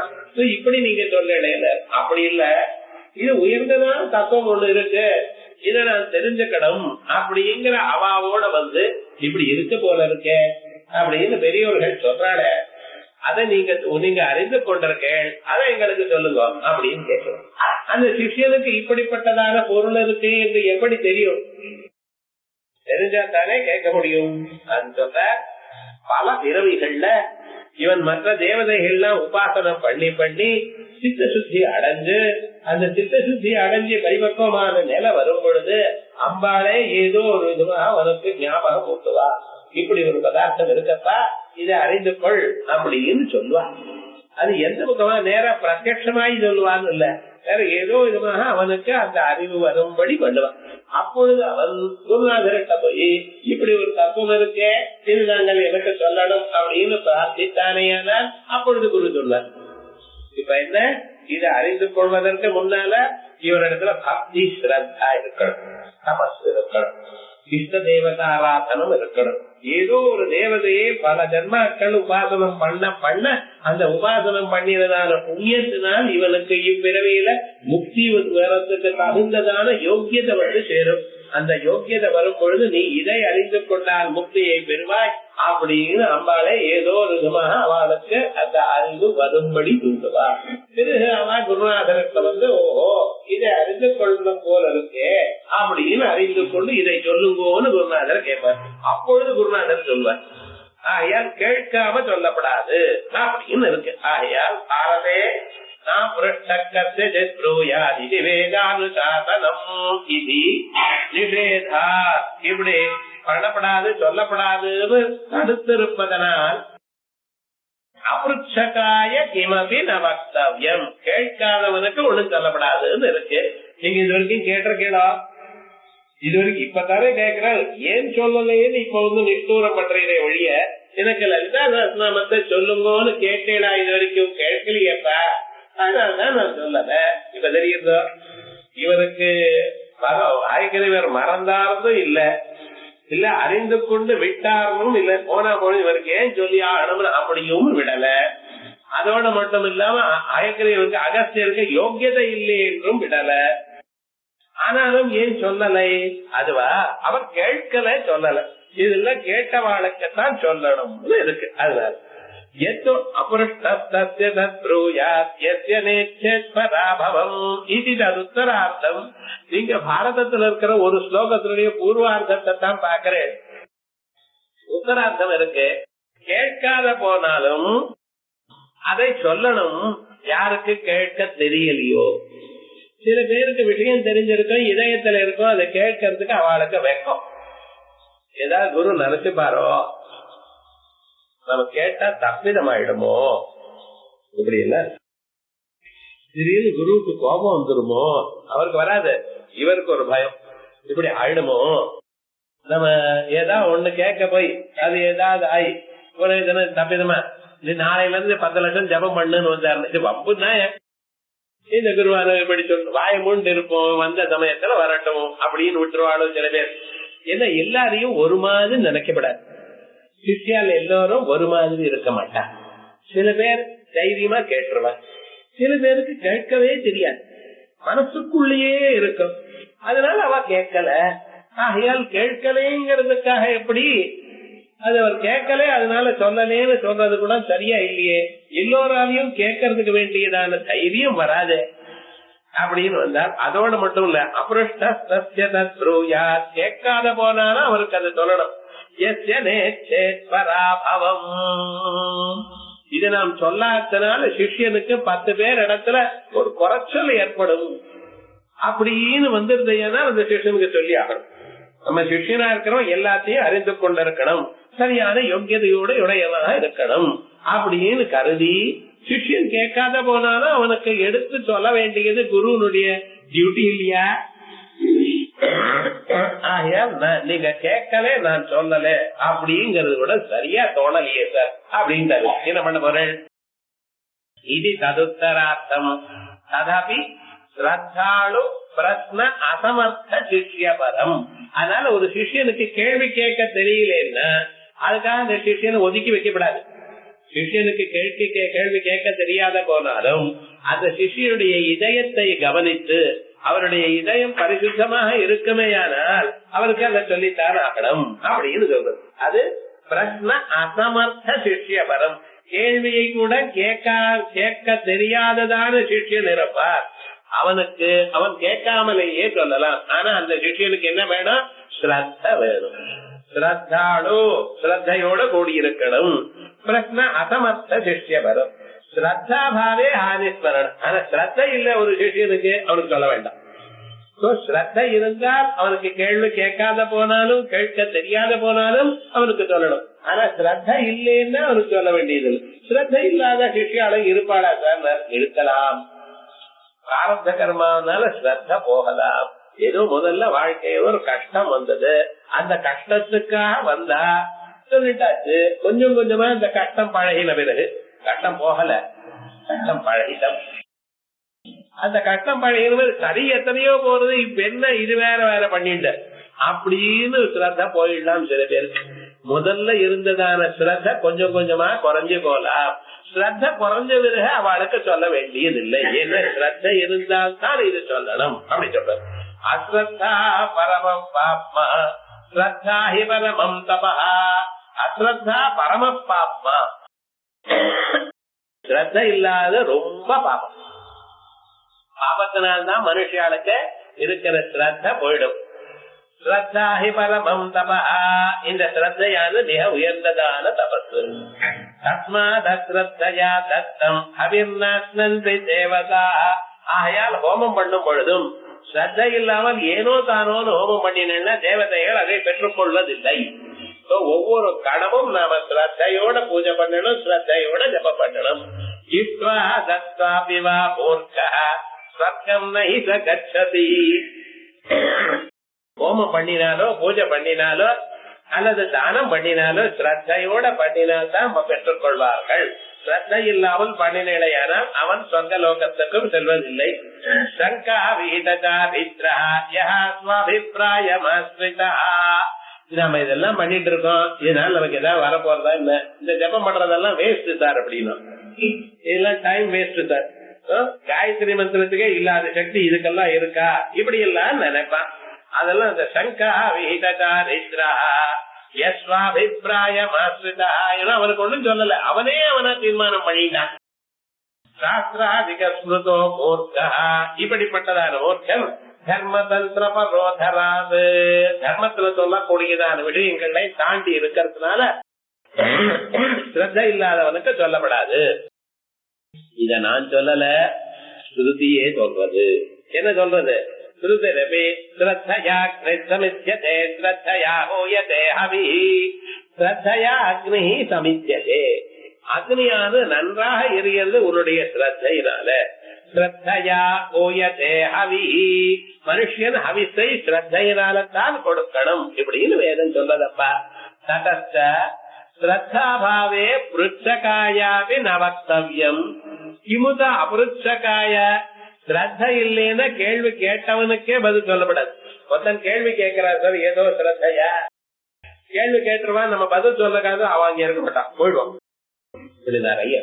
இப்படி நீங்க சொல்லல, அப்படி இல்ல, இது உயர்ந்ததான தத்துவம் ஒண்ணு இருக்கு, இத நான் தெரிஞ்சுக்கணும் அப்படிங்கிற அவாவோட வந்து இப்படி இருக்க போல இருக்க அப்படின்னு பெரியவர்கள் சொல்றாட, அதை நீங்க அறிந்து கொண்டிருக்க, அதை எங்களுக்கு சொல்லுங்க அப்படின்னு கேட்கிறோம். அந்த சிஷ்யனுக்கு இப்படிப்பட்டதான பொருள் இருக்கு என்று எப்படி தெரியும்? தெரிஞ்சாத்தானே கேட்க முடியும். அது சொல்ற பல பிறவிகள்ல இவன் மற்ற தேவதைகள்லாம் உபாசனம் பண்ணி பண்ணி சித்த சுத்தி அடைஞ்சு, அந்த சித்த சுத்தி அடைஞ்சு பரிபக்குவமான நிலை வரும் பொழுது அம்பாளே ஏதோ ஒரு இதுவா அவனுக்கு ஞாபகம் ஊட்டுவா, இப்படி ஒரு பதார்த்தம் இருக்கப்பா, இதை அறிந்து கொள் அப்படின்னு சொல்லுவா. அது எந்த பக்கமா நேர பிரத்யட்சமாய் சொல்லுவான்னு இல்ல, வேற ஏதோ விதமாக அவனுக்கு அந்த அறிவு வரும்படி பண்ணுவான். அப்பொழுது அவன் குருநாதர்கிட்ட போய் இப்படி ஒரு தத்துவம் இருக்கே, இது நாங்கள் எனக்கு சொல்லணும் அப்படின்னு பிரார்த்தித்தானேயானால் அப்பொழுது குரு சொன்னார். இப்ப என்ன, இதை அறிந்து கொள்வதற்கு முன்னால இவரிடத்துல பக்தி ஸ்ரத்தா இருக்கணும், தபஸ் இருக்கணும், இஷ்ட தேவதாராதனம் இருக்கணும். ஏதோ ஒரு தேவதையை பல ஜன்மாக்கள் உபாசனம் பண்ண பண்ண அந்த உபாசனம் பண்ணினதான புண்ணியத்தினால் இவனுக்கு இப்பிறவையில முக்தி வரத்துக்கு தகுந்ததான யோக்கியத்தை வந்து சேரும். அந்த யோக்கியத்தை வரும் பொழுது நீ இதை அறிந்து கொண்டால் முக்தியை பெறுவாய் அப்படின்னு அம்பாளே ஏதோ ஒரு விதமாக அவளுக்கு அந்த அறிவு வரும்படி தூண்டுவா. பிறகு அவன் குருநாதருக்கு வந்து ஓஹோ இதை அறிந்து கொள்ளணும் போல இருக்கே அப்படின்னு அறிந்து கொண்டு இதை சொல்லுங்கன்னு குருநாதர் கேட்பார். அப்பொழுது குருநாதர் சொல்வார். ஆகையால் கேட்காம சொல்லப்படாது அப்படின்னு இருக்கு. ஆகையால் பாரதே இப்படி பண்ணப்படாது சொல்லப்படாதுன்னு தடுத்திருப்பதனால் அபுருட்சகாய கிமபி ந வக்தவ்யம், கேட்காதவனுக்கு ஒண்ணும் சொல்லப்படாதுன்னு இருக்கு. நீங்க இது வரைக்கும் கேட்டிருக்கீங்களா? இது வரைக்கும் இப்பதானே கேட்கிறாரு, ஏன் சொல்லலைன்னு இப்ப நிஷ்டூரம் பண்றீரே ஒழிய எனக்கு லலிதா சஹஸ்ரநாமத்தை சொல்லுங்கன்னு கேட்டேடா இது வரைக்கும் கேட்கலையப்பா, அதனாலதான் நான் சொல்லல. இப்ப தெரியுதோ இவருக்கு ஆய்கறிவர் மறந்தாலும் இல்ல இல்ல அறிந்து கொண்டு விட்டாரும் இல்ல, போனா போன இவருக்கு ஏன் சொல்லி ஆகணும்னு அப்படியும் விடல. அதோட மட்டும் இல்லாம ஆயக்கரியவருக்கு அகஸ்தியருக்கு யோக்கியதை இல்லை என்றும் விடல. ஆனாலும் ஏன் சொல்லலை? அதுவா அவர் கேட்கல சொல்லல, இதுல கேட்டவாளுக்குத்தான் சொல்லணும்னு இருக்கு. அதனால உத்தரார்த்தம். நீங்க பாரதத்துல இருக்கிற ஒரு ஸ்லோகத்தினுடைய பூர்வார்த்தத்தை தான் பாக்கிறேன். உத்தரார்த்தம் இருக்கு, கேட்காத போனாலும் அதை சொல்லணும். யாருக்கு கேட்க தெரியலையோ, சில பேருக்கு விஷயம் தெரிஞ்சிருக்கும், இதயத்துல இருக்கும், அதை கேட்கறதுக்கு அவளுக்கு வெக்கம். ஏதாவது குரு நினைச்சுப்பாரோ நம்ம கேட்டா தப்பிதமாயிடுமோ, இப்படி இல்ல திடீர்னு குருவுக்கு கோபம் வந்துருமோ, அவருக்கு வராது, இவருக்கு ஒரு பயம், இப்படி ஆயிடுமோ. நம்ம ஏதாவது ஒண்ணு கேட்க போய் அது ஏதாவது ஆயி ஒரு தப்பிதமா நாளையில இருந்து 10 லட்சம் ஜபம் பண்ணுன்னு வந்தாரு, வம்புதான் இந்த குருவான இப்படி சொல்லு வாய மூண்டு இருப்போம், வந்த சமயத்துல வரட்டும் அப்படின்னு விட்டுருவாளோ சில பேர். ஏன்னா எல்லாரையும் ஒரு மாதிரி நினைக்கப்படாது, சிஷ்யால் எல்லாரும் ஒரு மாதிரி இருக்க மாட்டாங்க. சில பேர் தைரியமா கேட்டுருவாங்க, சில பேருக்கு கேட்கவே தெரியாது, மனசுக்குள்ளேயே இருக்கும். அதனால அவ கேட்கல. ஆகையால் கேட்கலேங்கிறதுக்காக எப்படி அது அவர் கேட்கல அதனால சொல்லலேன்னு சொல்றது கூட சரியா இல்லையே. எல்லோராலையும் கேட்கறதுக்கு வேண்டியதான தைரியம் வராது அப்படின்னு வந்தார். அதோட மட்டும் இல்ல, அபுருஷ்டூயா கேட்காத போனாலும் அவருக்கு அது சொல்லணும். இது நாம் சொல்லாதனால சிஷ்யனுக்கு 10 பேர் இடத்துல ஒரு குறைச்சல் ஏற்படும் அப்படின்னு வந்துருந்தேன்னா அந்த சிஷ்யனுக்கு சொல்லி ஆகணும். நம்ம சிஷ்யனா இருக்கிறோம், எல்லாத்தையும் அறிந்து கொண்டிருக்கணும், சரியான யோக்கியதையோட உடையவனா இருக்கணும் அப்படின்னு கருதி சிஷ்யன் கேட்காத போனாலும் அவனுக்கு எடுத்து சொல்ல வேண்டியது குருனுடைய டியூட்டி இல்லையா? நீங்க கேட்கல நான் சொல்லல அப்படிங்கறது கூட சரியா தோணலையே சார் அப்படின்ட்டாரு. என்ன பண்ண போறேன்? இது ததுத்தரார்த்தம். ததாபி ஸ்ரத்தாளு பிரஸ்ன அசமர்த்த சிஷ்யபரம். அதனால ஒரு சிஷ்யனுக்கு கேள்வி கேட்க தெரியலன்னா அதுக்காக அந்த சிஷ்யனை ஒதுக்கி வைக்கப்படாது. சிஷ்யனுக்கு கேள்வி கேட்க தெரியாத போனாலும் அந்த சிஷ்யனுடைய இதயத்தை கவனித்து அவருடைய இதயம் பரிசுத்தமாக இருக்குமேயானால் அவருக்கு அதை சொல்லித்தான் ஆகணும் அப்படின்னு சொல்றது. அது பிரஸ்ன அசமர்த்த சிஷ்யபரம். கேள்வியை கூட கேட்க தெரியாததான சிஷ்யன் இருப்பார், அவனுக்கு அவன் கேட்காமலேயே சொல்லலாம். ஆனா அந்த சிஷ்யனுக்கு என்ன வேணும்? ஸ்ரத்த வேணும். ஸ்ரத்தாளு ஸ்ரத்தையோட கூடியிருக்கணும். பிரஸ்ன அசமர்த்த சிஷ்யபரம். ஸ்ரத்தாபாவே ஆதிஸ்மரணம். ஆனா ஸ்ரத்த இல்ல ஒரு சிஷ்யனுக்கு அவனுக்கு சொல்ல வேண்டாம். ஸ்ரத்த இருந்தால் அவனுக்கு கேள்வி கேட்காத போனாலும் கேட்க தெரியாத போனாலும் அவனுக்கு சொல்லணும். ஆனா ஸ்ரத்த இல்லைன்னா அவனுக்கு சொல்ல வேண்டியது இல்லை. ஸ்ரத்த இல்லாத சிஷ்யாலும் இருப்பாளா சார்? இருக்கலாம். பிராரப்த கர்மாவனால ஸ்ரத்த போகலாம். ஏதோ முதல்ல வாழ்க்கையில ஒரு கஷ்டம் வந்தது, அந்த கஷ்டத்துக்காக வந்தா சொல்லிட்டாச்சு. கொஞ்சம் கொஞ்சமா இந்த கஷ்டம் பழகின பிறகு கஷ்டம் போகல, கஷ்டம் பழகிட்டோம். அந்த கஷ்டம் பழகின சரி எத்தனையோ போறது, இப்ப என்ன இது வேற வேற பண்ணிட்ட அப்படின்னு ஸ்ரத்த போயிடலாம். சில பேருக்கு முதல்ல இருந்ததான ஸ்ரத்த கொஞ்சம் கொஞ்சமா குறைஞ்சு போகலாம். ஸ்ரத்த குறைஞ்ச பிறகு அவளுக்கு சொல்ல வேண்டியது இல்லை. ஏன்னா ஸ்ரத்த இருந்தால்தான் இது சொல்லணும் அப்படி சொல்ற. அஸ்ரத்தா பரமம் பாப்மா ஸ்ரத்தா ஹி பரமம் தபா. அஸ்ரத்தா பரம பாப்மா. ஸ்ரத்த இல்லாத ரொம்ப பாபம். பாபத்தினால்தான் மனுஷாளுக்கு இருக்கிற ஸ்ரத்த போயிடும். ஸ்ரத்தா ஹி பரமம் தபா. இந்த ஸ்ரத்தையானது மிக உயர்ந்ததான தபசு. தஸ்மாதஸ்ரத்தயா தத்தம் அபிர்நாஸ்னந்தி தேவதா. ஆகையால் ஹோமம் பண்ணும் பொழுதும் ஸ்ரத்த இல்லாமல் ஏனோ தானோன்னு ஹோமம் பண்ணினேன்னா தேவதைகள் அதை பெற்றுக் கொள்வதில்லை. ஒவ்வொரு கடமும் நாம ஸ்ரத்தையோட பூஜை பண்ணணும், ஸ்ரத்தையோட ஜபம் பண்ணணும். ஹோமம் பண்ணினாலோ பூஜை பண்ணினாலோ அல்லது தானம் பண்ணினாலோ ஸ்ரத்தையோட பண்ணினால்தான் பெற்றுக் கொள்வார்கள். ஸ்ரத்த இல்லாமல் பண்ணினையானால் அவன் சொர்க்க லோகத்துக்கும் செல்வதில்லை. சங்கா விஹிதாபிப்பிராயமாஸ்ரிதா. நம்ம இதெல்லாம் பண்ணிட்டு இருக்கோம், இதனால நமக்கு ஏதாவது வரப்போறதா இல்ல, இந்த ஜபம் பண்றதெல்லாம் வேஸ்ட் சார் அப்படின்னா இதெல்லாம் டைம் வேஸ்ட் சார். காயத்ரி மந்திரத்துக்கே இல்லாத சக்தி இதுக்கெல்லாம் இருக்கா இப்படி எல்லாம் நினைப்பான். அதெல்லாம் இந்த சங்கா விஹிதா யஸ்வாபிப்பிராயமாஸ்ரிதா அவனுக்கு ஒண்ணும் சொல்லல, அவனே அவனா தீர்மானம் பண்ணிட்டான். சாஸ்திராதிக ஸ்மிருதோ மூர்க்கா. இப்படிப்பட்டதான மூர்க்கம் தர்மதந்திர பரோதராது. தர்மத்துல சொல்லக்கூடியதான விஷயங்களை தாண்டி இருக்கிறதுனால ஸ்ரத்த இல்லாதவனுக்கு சொல்லப்படாது. இத நான் சொல்லல, ஸ்ருதியே சொல்றது. என்ன சொல்றது? ஸ்ருதிரபி ஸ்ரத்தயா கிருத்தமித்யதே ஸ்ரத்தயா ஹோயதே ஹவிஹி ஸ்ரத்தயா அக்னிஹி சமித்யதே. அக்னியானது நன்றாக எரியது உன்னுடைய ஸ்ரத்தையினால. ஸ்ரத்தையா ஓயதே ஹவிஹி. மனுஷன் ஹவிஸை ஸ்ரத்தையினால தான் கொடுக்கணும் இப்படின்னு வேதம் சொல்றதப்பா. ததஸ்த ஸ்ரத்தாபாவே புருஷகாயாவி நவக்தவ்யம் கிமுத அபுருஷகாய. ஸ்ரத்த இல்லைன்னா கேள்வி கேட்டவனுக்கே பதில் சொல்லப்படாது. ஒருத்தன் கேள்வி கேட்கிறார் சார், ஏதோ ஸ்ரத்தையா கேள்வி கேட்டுருவான், நம்ம பதில் சொல்லக்காது அவங்க இருக்க மாட்டான், போயிடுவோம். நிறைய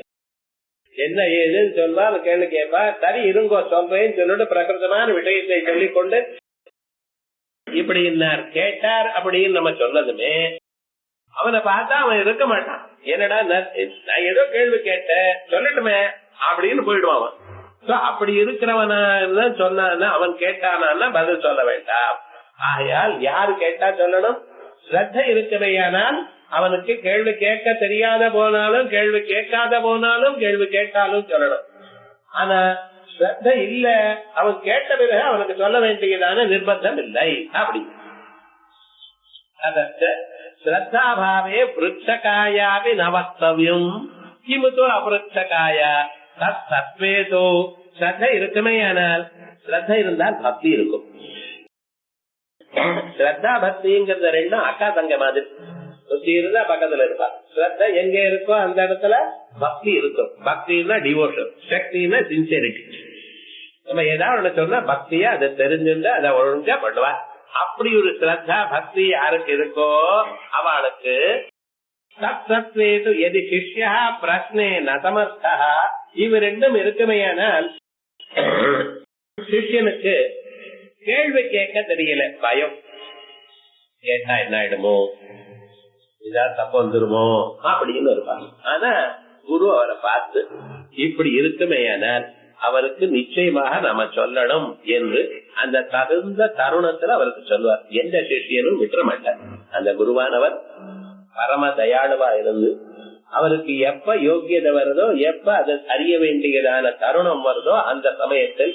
என்ன ஏதுன்னு சொன்னா அது கேள்வி கேட்பா. சரி இருங்கோ சொல்றேன்னு சொல்லிட்டு பிரகிருதமான விஷயத்தை சொல்லிக்கொண்டு இப்படி இன்னார் கேட்டார் அப்படின்னு நம்ம சொன்னதுமே அவனை பார்த்தா அவன் இருக்க மாட்டான். என்னடா நான் ஏதோ கேள்வி கேட்டேன் சொல்லட்டுமே அப்படின்னு போயிடுவான் அவன். அப்படி இருக்கிறவனா சொன்னான்னா அவன் கேட்டானா பதில் சொல்ல வேண்டாம். ஆகையால் யாரு கேட்டா சொல்லணும்? ஸ்ரத்த இருக்கவையானால் அவனுக்கு கேள்வி கேட்க தெரியாத போனாலும் கேள்வி கேட்காத போனாலும் கேள்வி கேட்டாலும் சொல்லணும். ஆனா ஸ்ரத்த இல்ல, அவன் கேட்ட பிறகு அவனுக்கு சொல்ல வேண்டியதான நிர்பந்தம் இல்லை. அப்படி ஸ்ரத்தாபாவே புருஷகாயாவி நவக்தவ்யம் கிமுதோ அபுருஷகாய தத்வேதோ. ஸ்ரத்த இருக்குமேயானால் ஸ்ரத்த இருந்தால் பக்தி இருக்கும். ஸ்ரத்தா பக்திங்கிறது ரெண்டும் அக்கா தங்க மாதிரி. புத்தி இருந்தா பக்கத்துல இருப்பா. ஸ்ரத்த எங்க இருக்கோ அந்த இடத்துல பக்தி இருக்கும். பக்தினா டிவோஷன், சக்தினா சின்சியரிட்டி. நம்ம ஏதாவது சொன்னா பக்தியா அதை தெரிஞ்சுட்டு அதை ஒழுங்கா பண்ணுவா. அப்படி ஒரு ஸ்ரத்தா பக்தி யாருக்கு இருக்கோ அவளுக்கு தத்வேது எது சிஷ்யா பிரஸ்னே நசமர்த்தா. இவ ரெண்டும் இருக்குமையானால் சிஷ்யனுக்கு கேள்வி கேட்க தெரியல, பயம். கேட்டா என்ன ஆயிடுமோ, இதான் தப்பு வந்துருமோ அப்படின்னு இருப்பாங்க. ஆனா குரு அவரை பார்த்து இப்படி இருக்குமேயானால் அவருக்கு நிச்சயமாக நம்ம சொல்லணும் என்று அந்த தகுந்த தருணத்துல அவருக்கு சொல்லுவார். எந்த சிஷியனும் விட்டுற மாட்டார். அந்த குருவானவர் பரம தயாளுவா இருந்து அவருக்கு எப்ப யோகியதை வருதோ, எப்ப அதை அறிய வேண்டியதான தருணம் வருதோ அந்த சமயத்தில்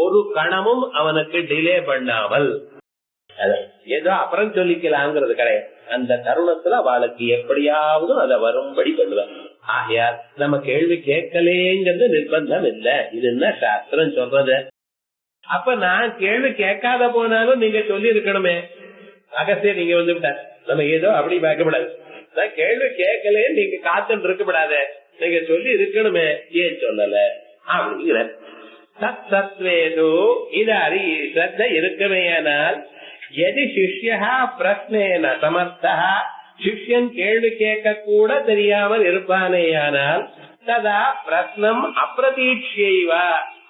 ஒரு கணமும் அவனுக்கு டிலே பண்ணாமல் ஏதோ அப்புறம் சொல்லிக்கலாங்கிறது கிடையாது. அந்த தருணத்துல அவளுக்கு எப்படியாவது அதை வரும்படி பண்ணுவார். ஆகையால் நம்ம கேள்வி கேட்கலேங்கிறது நிர்பந்தம் இல்லை. இது என்ன சாஸ்திரம் சொல்றது? அப்ப நான் கேள்வி கேட்காத போனாலும் நீங்க சொல்லி இருக்கணுமே. அகஸ்தியர் நீங்க வந்து விட்டார், நம்ம ஏதோ அப்படி பார்க்கப்படாது. நான் கேள்வி கேட்கலே நீங்க காத்துட்டு இருக்கப்படாத, நீங்க சொல்லி இருக்கணுமே, ஏன் சொல்லல அப்படிங்கிற தத்வேதோ. இது அறி ஸ்ரத்த இருக்கமேயானால் எது சிஷ்யா பிரஸ்னேன சமர்த்தா, சிஷ்யன் கேள்வி கேட்க கூட தெரியாமல் இருப்பானேயானால் ததா பிரஸ்னம் அப்பிரதீட்சைவா,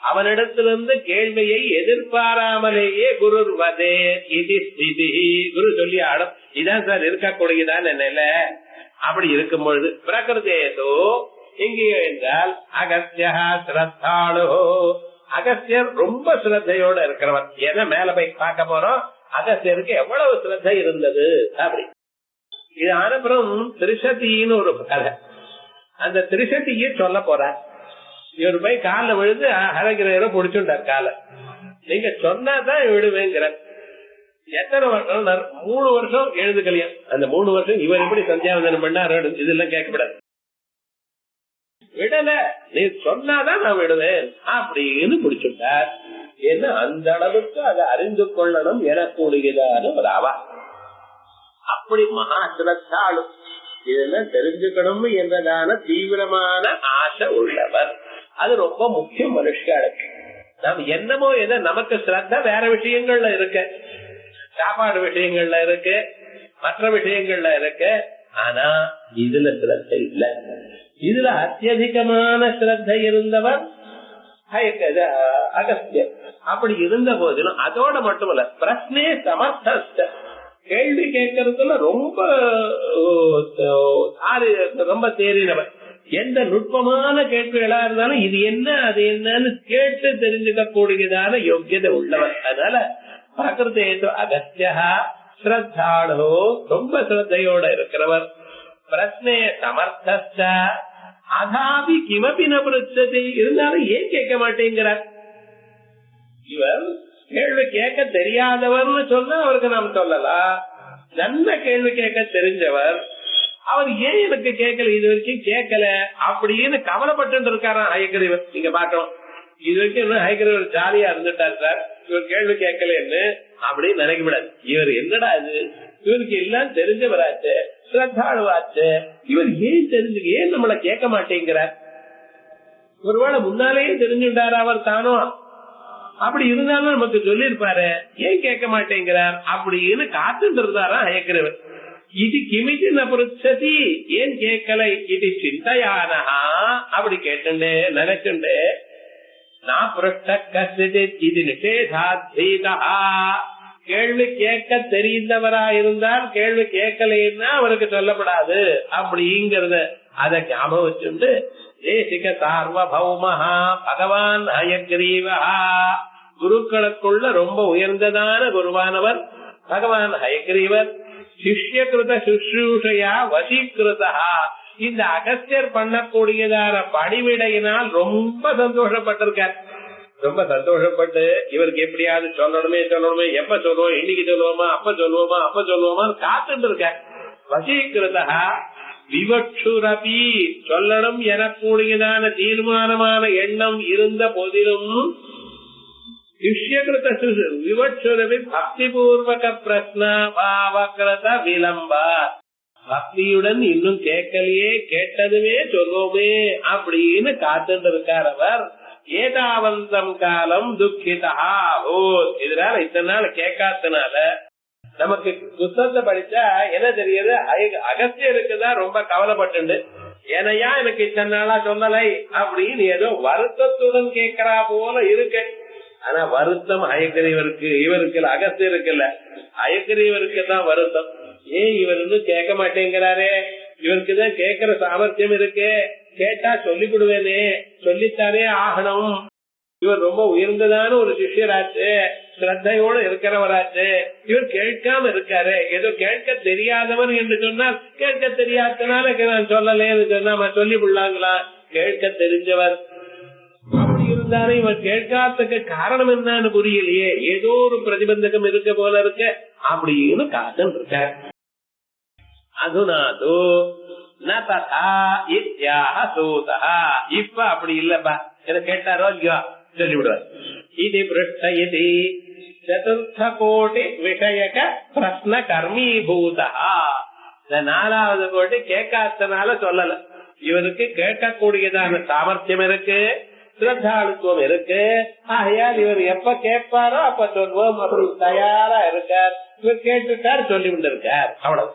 அவனிடத்திலிருந்து கேள்வியை எதிர்பாராமலேயே குரு வதே இது ஸ்திதி. குரு சொல்லி ஆடும், இதான் சார் இருக்கக்கூடியதான் நில. அப்படி இருக்கும் பொழுது பிரகிருதேதோ இங்கே என்றால் அகஸ்தியா ஸ்ரத்தாளோ. அகஸ்தியர் ரொம்ப ஸ்ரத்தையோட இருக்கிறவர். ஏன்னா மேல போய் பார்க்க போறோம், அகஸ்தியருக்கு எவ்வளவு ஸ்ரத்தை இருந்தது அப்படி. இது அனுப்புறம் திருஷதின்னு ஒரு கதை. அந்த திரிசட்டியை சொல்ல போறார். இவர் போய் கால விழுந்து ஹரகிரரை புடிச்சுட்டார் காலை. நீங்க சொன்னாதான் விடுவேங்கிற. எத்தனை வருஷம்? 3 வருஷம் எழுதுக்கலையா. அந்த 3 வருஷம் இவர் எப்படி சந்தியாவந்தனம் பண்ணாரு இதெல்லாம் கேட்கப்படாது. விடல, நீ சொன்னாதான் நான் விடுவேன் அப்படின்னு பிடிச்சுட்டார். ஏன்னா அந்த அளவுக்கு அதை அறிந்து கொள்ளணும் எனக்கூடியதான ஒரு அவா. அப்படி மகா சிரத்தாளும் இதெல்லாம் தெரிஞ்சுக்கணும் என்றதான தீவிரமான ஆசை உள்ளவர். அது ரொம்ப முக்கியம் மனுஷனுக்கு. நாம் என்னமோ எதை நமக்கு சிரத்த வேற விஷயங்கள்ல இருக்கு, சாப்பாடு விஷயங்கள்ல இருக்கு, மற்ற விஷயங்கள்ல இருக்கு. ஆனா இதுல சிரத்த இல்ல. இதுல அத்தியதிகமான சிரத்த இருந்தவர் அகஸ்தியர். அப்படி இருந்த போதிலும் அதோட மட்டுமல்ல, பிரச்சனை சமர்த்த கேள்வி கேட்கறதுல ரொம்ப தேறினவர். எந்த நுட்பமான கேள்விகளா இருந்தாலும் இது என்ன அது என்னன்னு கேட்டு தெரிஞ்சுக்க கூடியதான யோக்கியதை உள்ளவர். அதனால பிரகிருதி அகஸ்தியா ஸ்ரத்தாளோ ரொம்ப ஸ்ரத்தையோட இருக்கிறவர். பிரச்சனை சமர்த்த அதாபி கிமபி நபுருச்சதி இருந்தாலும் ஏன் கேட்க மாட்டேங்கிறார்? இவர் கேள்வி கேட்க தெரியாதவர்னு சொன்னா அவருக்கு நாம் சொல்லலாம். நல்ல கேள்வி கேட்க தெரிஞ்சவர், அவர் ஏன் எனக்கு கேட்கல, இது வரைக்கும் கேட்கல அப்படின்னு கவலைப்பட்டு இருக்காராம் ஹயக்கிரீவர். நீங்க பாக்கணும், இது வரைக்கும் ஹயக்கிரீவர் ஜாலியா இருந்துட்டார் சார், இவர் கேள்வி கேட்கலன்னு அப்படின்னு நினைக்கப்படாது. இவர் என்னடா இது, இவருக்கு எல்லாம் தெரிஞ்சவராச்சு, ஸ்ரத்தாளுவாச்சு, இவர் ஏன் நம்மள கேட்க மாட்டேங்கிறார்? ஒருவேளை முன்னாலேயே தெரிஞ்சுட்டாரு அவர் தானோ, அப்படி இருந்தாலும் நமக்கு சொல்லிருப்பாரு, ஏன் கேட்க மாட்டேங்கிறார் அப்படின்னு காத்துட்டு இருந்தாரா ஹயக்கிரவர். இது கிமிதி நபுருச்சதி, ஏன் கேட்கலை இது சிந்தையானஹா அப்படி கேட்டுண்டே நினைச்சுண்டு நான் இது நிஷேதாத்வீதா. கேள்வி கேட்க தெரிந்தவரா இருந்தால் கேள்வி கேட்கலைன்னா அவருக்கு சொல்லப்படாது அப்படிங்கறத அதை ஞாபகம் வச்சுண்டு தேசிக சார்வபௌமஹா பகவான் ஹயக்ரீவா, குருக்களுக்குள்ள ரொம்ப உயர்ந்ததான குருவானவர் பகவான் ஹயக்ரீவர். சிஷ்யகிருத சுஷ்ரூஷையா வசீகிருதா, இந்த அகஸ்தியர் பண்ணக்கூடியதான பணிவிடையினால் ரொம்ப சந்தோஷப்பட்டிருக்கார். ரொம்ப சந்தோஷப்பட்டு இவருக்கு எப்படியாவது சொல்லணுமே எப்ப சொல்லுவோம், இன்னைக்கு சொல்லுவோமா அப்ப சொல்லுவோமான்னு காத்துட்டு இருக்க. வசீகிருதா விவக்ஷுரபி, சொல்லணும் எனக்கூடியதான தீர்மானமான எண்ணம் இருந்த போதிலும் சிஷ்யகிருத விவக்ஷுரபி பக்தி பூர்வக பிரஸ்ன பாவகிருத விளம்ப, பக்தியுடன் இன்னும் கேட்கலையே, கேட்டதுமே சொல்லுவோமே அப்படின்னு காத்துட்டு இருக்கார் அவர். ஏதாவந்தம் காலம் துக்கிதா. ஓ, இதனால இத்தனை நாள் கேட்காதனால நமக்கு புத்தகத்தை படிச்சா என்ன தெரியுது, அகஸ்தியருக்குதான் ரொம்ப கவலைப்பட்டு, ஏனையா எனக்கு இத்தனை நாளா சொல்லலை அப்படின்னு ஏதோ வருத்தத்துடன் கேட்கிறா போல இருக்கு. ஆனா வருத்தம் ஹயக்கிரீவருக்கு, இவருக்கு அகஸ்தியருக்கு இல்ல, ஹயக்கிரீவருக்கு தான் வருத்தம். ஏன் இவர் இன்னும் கேட்க மாட்டேங்கிறாரே, இவருக்குதான் கேட்கிற சாமர்த்தியம் இருக்கு, கேட்டா சொல்லிவிடுவேனே, சொல்லித்தானே ஆகணும். இவர் ரொம்ப உயர்ந்ததான ஒரு சிஷ்யராச்சு, ஸ்ரத்தையோட இருக்கிறவராச்சு, இவர் கேட்காம இருக்காரு. ஏதோ கேட்க தெரியாதவர் என்று சொன்னால் கேட்க தெரியாதனால நான் சொல்லலேன்னு சொன்னா சொல்லி விடலாங்களா? கேட்க தெரிஞ்சவர். அப்படி இருந்தாலும் இவர் கேட்காததுக்கு காரணம் என்னன்னு புரியலையே, ஏதோ ஒரு பிரதிபந்தகம் இருக்க போல இருக்க அப்படின்னு காத்துன்னு இருக்க. அதுனாதோ இப்ப அப்படி இல்லப்பா, இதை கேட்டாரோ இல்லையோ சொல்லிவிடுவார். இது பிருஷ்டயதி சதுர்த்த கோடி விஷயக பிரஸ்ன கர்மீபூதா. இந்த 4வது கோடி கேட்காதனால சொல்லல. இவருக்கு கேட்கக்கூடியதான சாமர்த்தியம் இருக்கு, ஸ்ரத்தாளுத்துவம் இருக்கு. ஆகையால் இவர் எப்ப கேட்பாரோ அப்ப சொல்வோம் அப்படி தயாரா இருக்கார். இவர் கேட்டுட்டார், சொல்லி கொண்டு இருக்கார். அவ்வளவு.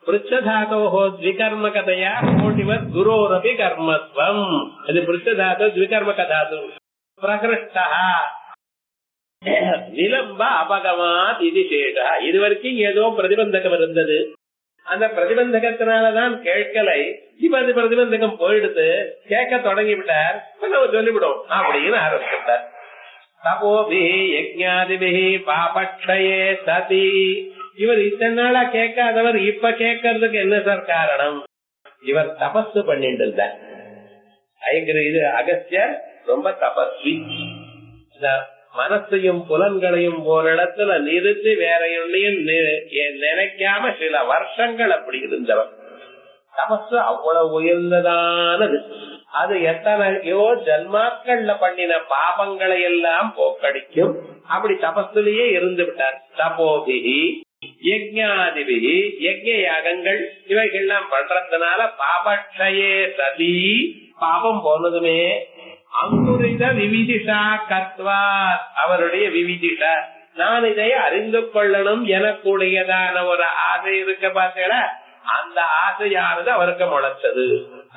பிருஷ்டதாதோஹோ த்விகர்மகதையா கோட்டிவர் குரோரபி கர்மத்வம். இது பிருஷ்டதாதோ த்விகர்மகதாது. பிரகிருஷ்டா விளம்ப அபகமாத் இது சேஷா. இதுவரைக்கும் ஏதோ பிரதிபந்தகம் இருந்தது, அந்த பிரதிபந்தகத்தினாலதான் கேட்கலை. இப்ப அது பிரதிபந்தகம் போயிடுது, கேட்க தொடங்கி விட்டார், சொல்லிவிடும் அப்படின்னு ஆரம்பிச்சுட்டார். தபோபி யஜ்ஞாதிபி பாபக்ஷயே சதி. இவர் இத்தனை நாளா கேட்காதவர் இப்ப கேட்கறதுக்கு என்ன சார் காரணம்? இவர் தபஸ் பண்ணிட்டு இருந்தார். இது அகஸ்தியர் ரொம்ப தபஸ்வி. மனசையும் புலன்களையும் ஒரு இடத்துல நிறுத்தி வேற ஒன்னையும் நினைக்காம சில வருஷங்கள் அப்படி இருந்தவர். தபஸ் அவ்வளவு உயர்ந்ததானது. அது எத்தனையோ ஜன்மாக்கள்ல பண்ணின பாபங்களை எல்லாம் போக்கடிக்கும். அப்படி தபஸ்லேயே இருந்து விட்டார். தபோபிகி யஜ்ஞாதிபிகி, யஜ்ஞ யாகங்கள் இவைகள்லாம் பண்றதுனால பாபக்ஷயே சதி, பாபம் போனதுமே அங்குரித விவிதிஷா கத்வா, அவருடைய விவிதிஷா, நான் இதை அறிந்து கொள்ளணும் எனக்குடையதான ஒரு ஆசை இருக்க பார்த்தீங்களா, அந்த ஆசையானது அவருக்கு முளைச்சது.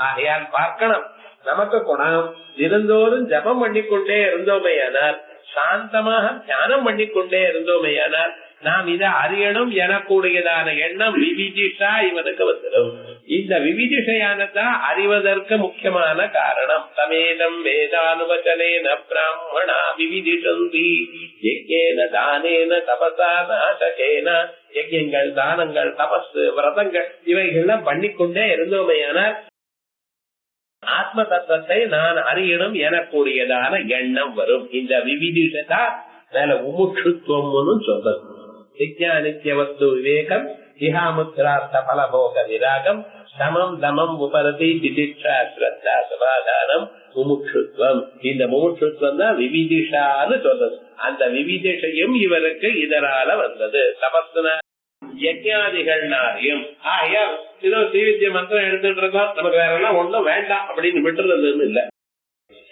ஆகையால் பார்க்கணும், நமக்கு குணம் இருந்தோறும் ஜபம் பண்ணிக்கொண்டே இருந்தோமையானால், சாந்தமாக தியானம் பண்ணிக்கொண்டே இருந்தோமையானால், நாம் இதை அறியணும் எனக்கூடியதான எண்ணம் விவிதிஷா இவனுக்கு வந்துடும். இந்த விவிதிஷையானதான் அறிவதற்கு முக்கியமான காரணம். சமேதம் வேதானுவச்சனேன பிராமணா விவிதிஷந்தி யஜ்ஞேன தானேன தபசா நாசகேன. யஜ்ஞங்கள், தானங்கள், தபஸ், விரதங்கள் இவைகள்லாம் பண்ணிக்கொண்டே இருந்தோமையானால் ஆத்ம தத்துவத்தை நான் அறியணும் எனக்கூடியதான எண்ணம் வரும். இந்த விவிதிஷா மேல உமுட்சுத்துவம்னு சொல்றது. விஜயானித்ய வஸ்து விவேகம், இஹாமுத்ரார்த்த பலபோக விராகம், சமம் தமம் உபரதி திதிக்ஷா ஸ்ரத்தா சமாதானம் முமுட்சுத்துவம். இந்த முமுட்சுத்துவம் தான் விவிதிஷான்னு சொல்றது. அந்த விவிதிஷையும் இவருக்கு இதனால வந்தது. தபஸ்னா யஜ்ஞாதிகள்னாரையும். ஆகையால் இதோ ஸ்ரீவித்ய மந்திரம் எடுத்துட்டு இருக்கோம், நமக்கு வேற எல்லாம் ஒண்ணும் வேண்டாம் அப்படின்னு விட்டுறதுன்னு இல்ல.